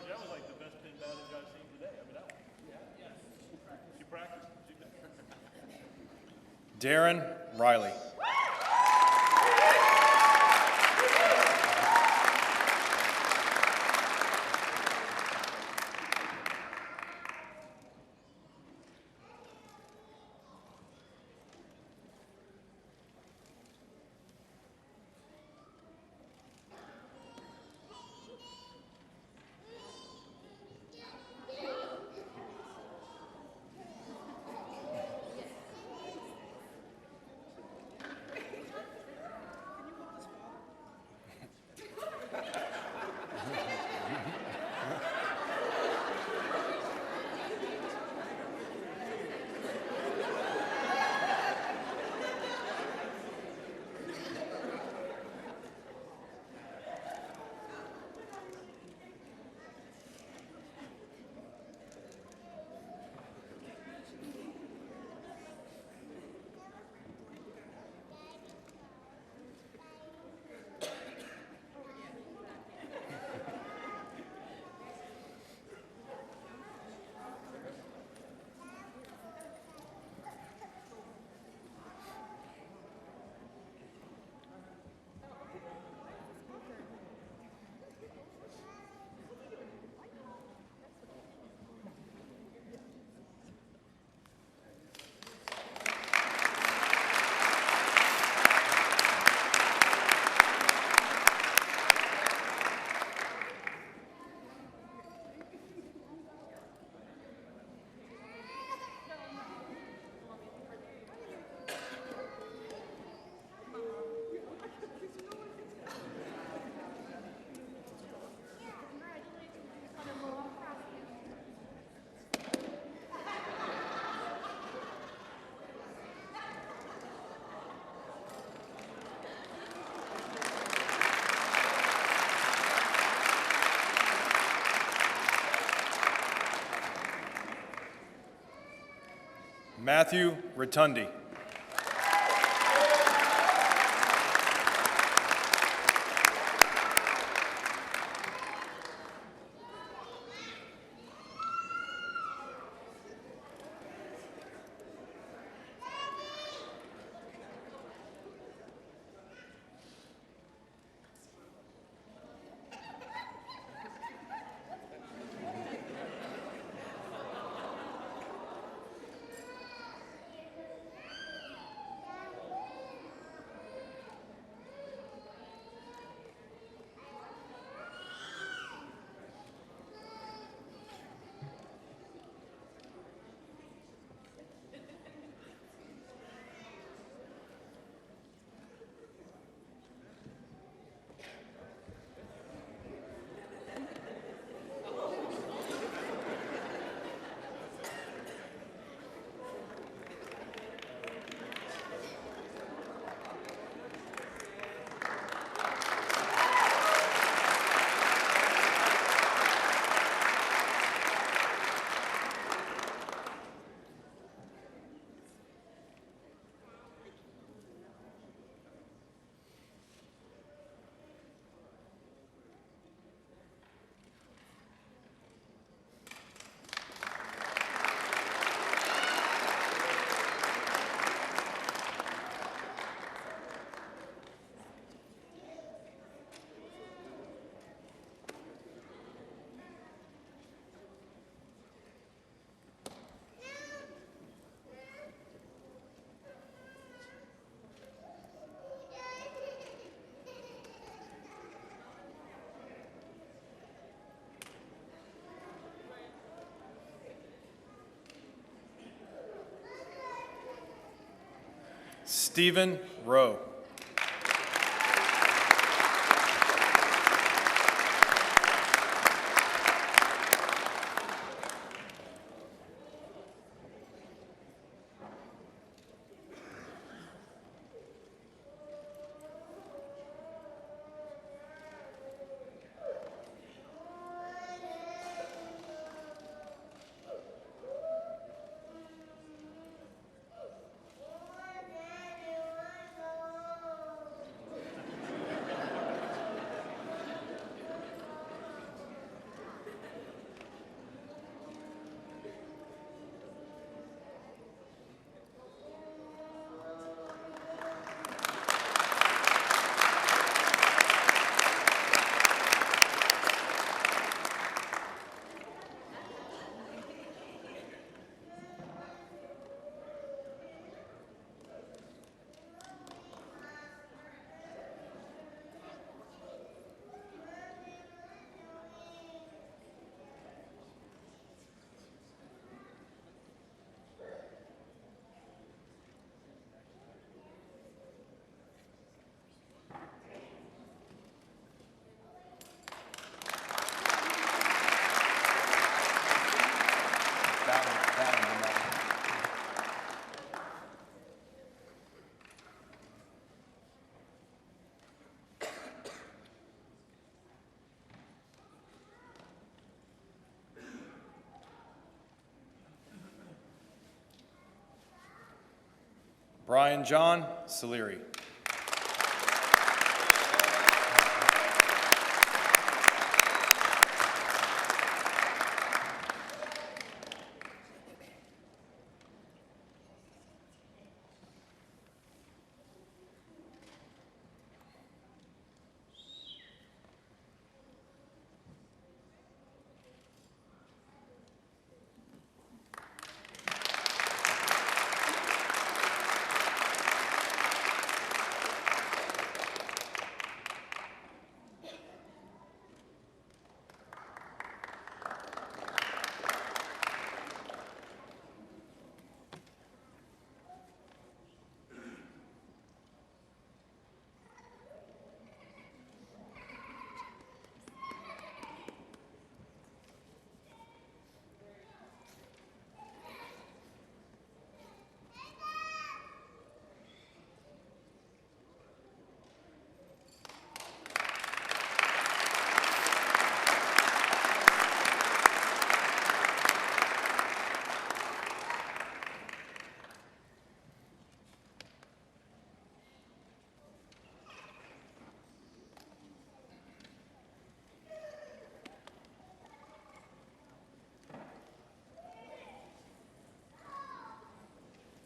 [SPEAKER 7] That was like the best pin bandage I've seen today. I mean, that one. Yeah. You practiced.
[SPEAKER 6] Darren Riley. Matthew Rotundi. Stephen Rowe. Brian John Saleri.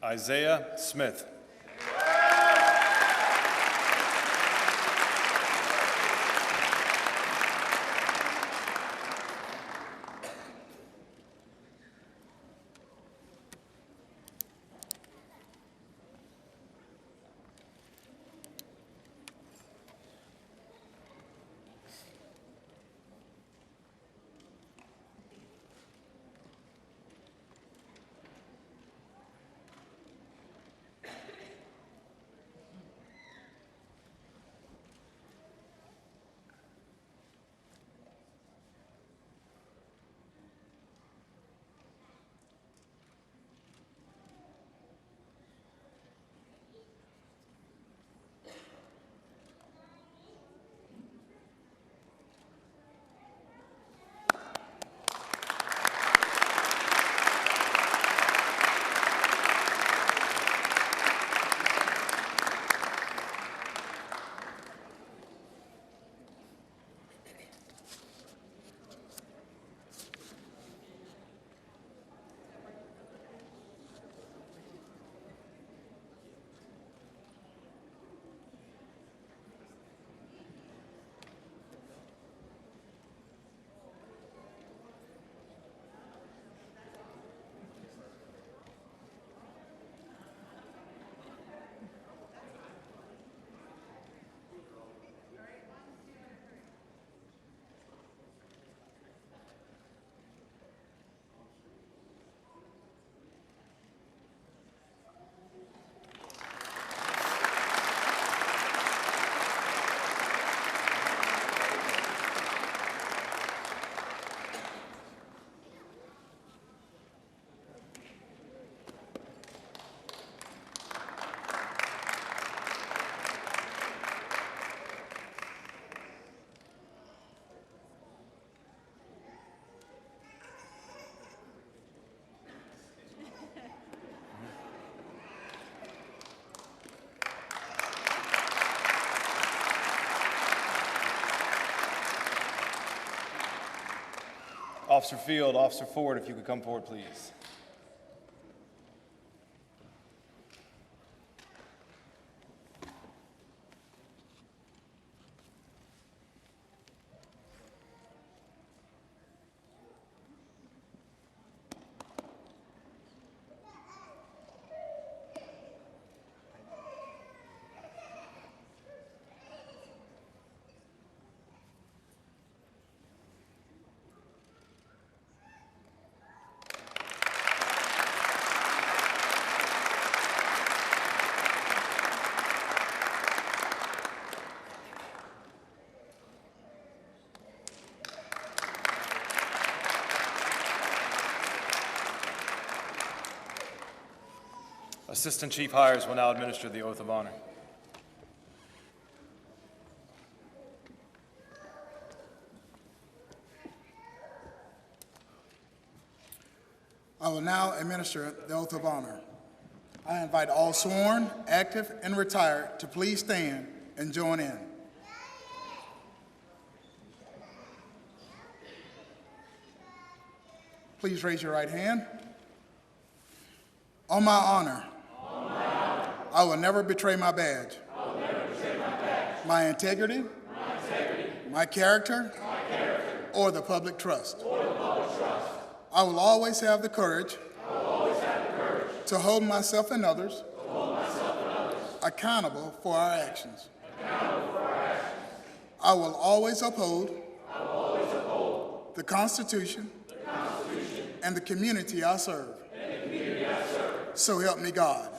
[SPEAKER 6] Isaiah Smith. Officer Field, Officer Ford, if you could come forward, please. Assistant Chief Hires will now administer the oath of honor.
[SPEAKER 10] I will now administer the oath of honor. I invite all sworn, active, and retired to please stand and join in. Please raise your right hand. On my honor, I will never betray my badge, my integrity, my character, or the public trust. I will always have the courage to hold myself and others accountable for our actions. I will always uphold the Constitution and the community I serve. So help me God.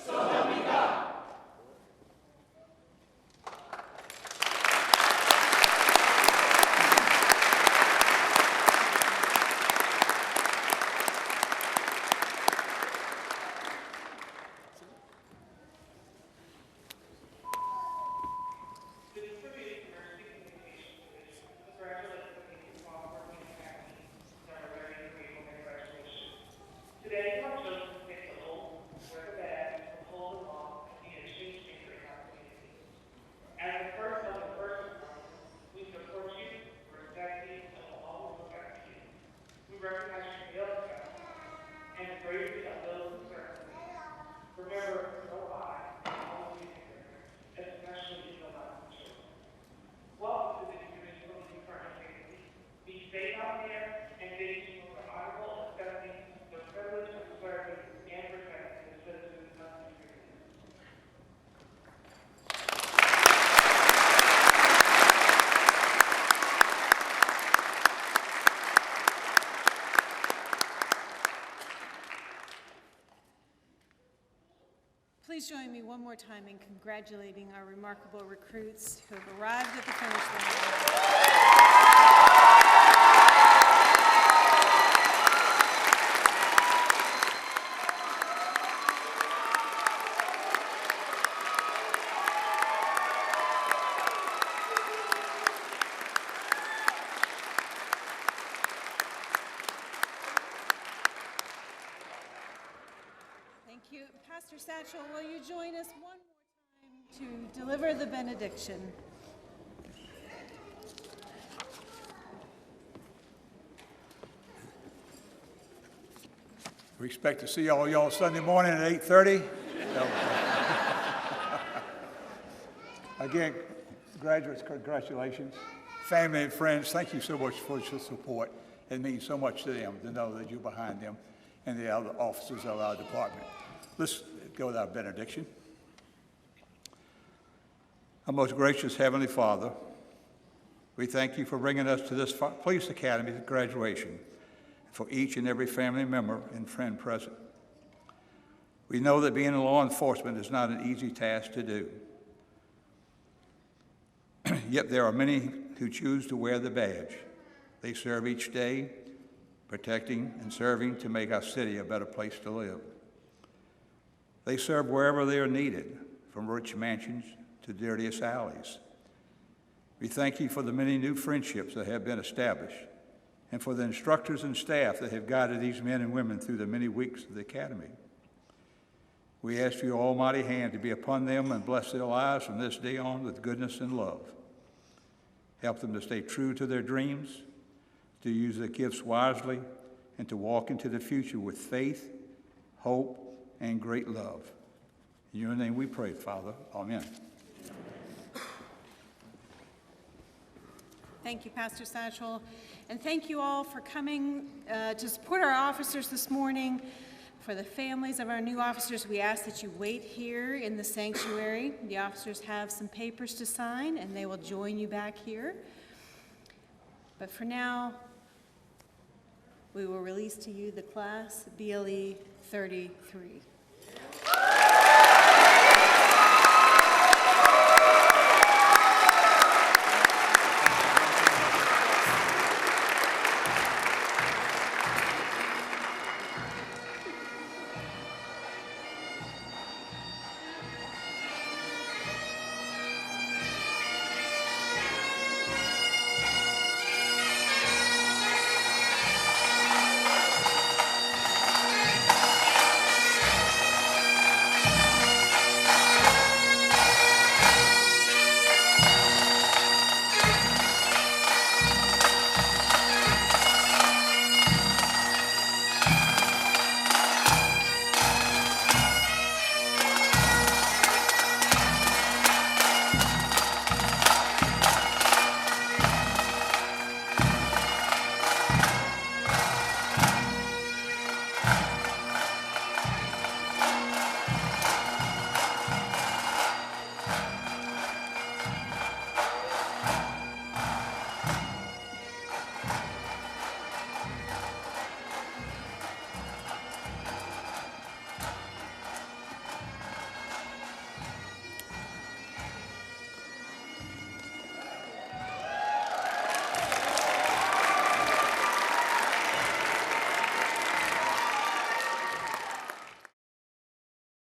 [SPEAKER 14] Today, you are chosen to take the oath, wear the badge, uphold the law, and
[SPEAKER 1] Please join me one more time in congratulating our remarkable recruits who have arrived at the finish line. Thank you. Pastor Satchel, will you join us one more time to deliver the benediction?
[SPEAKER 4] We expect to see all y'all Sunday morning at 8:30. Again, graduates, congratulations. Family and friends, thank you so much for your support. It means so much to them to know that you're behind them and the other officers of our department. Let's go with our benediction. Our most gracious Heavenly Father, we thank you for bringing us to this police academy graduation, for each and every family member and friend present. We know that being in law enforcement is not an easy task to do. Yet there are many who choose to wear the badge. They serve each day, protecting and serving to make our city a better place to live. They serve wherever they are needed, from rich mansions to dirtiest alleys. We thank you for the many new friendships that have been established, and for the instructors and staff that have guided these men and women through the many weeks of the academy. We ask your almighty hand to be upon them and bless their lives from this day on with goodness and love. Help them to stay true to their dreams, to use their gifts wisely, and to walk into the future with faith, hope, and great love. In your name we pray, Father. Amen.
[SPEAKER 1] Thank you, Pastor Satchel. And thank you all for coming to support our officers this morning. For the families of our new officers, we ask that you wait here in the sanctuary. The officers have some papers to sign, and they will join you back here. But for now, we will release to you the class BLE33.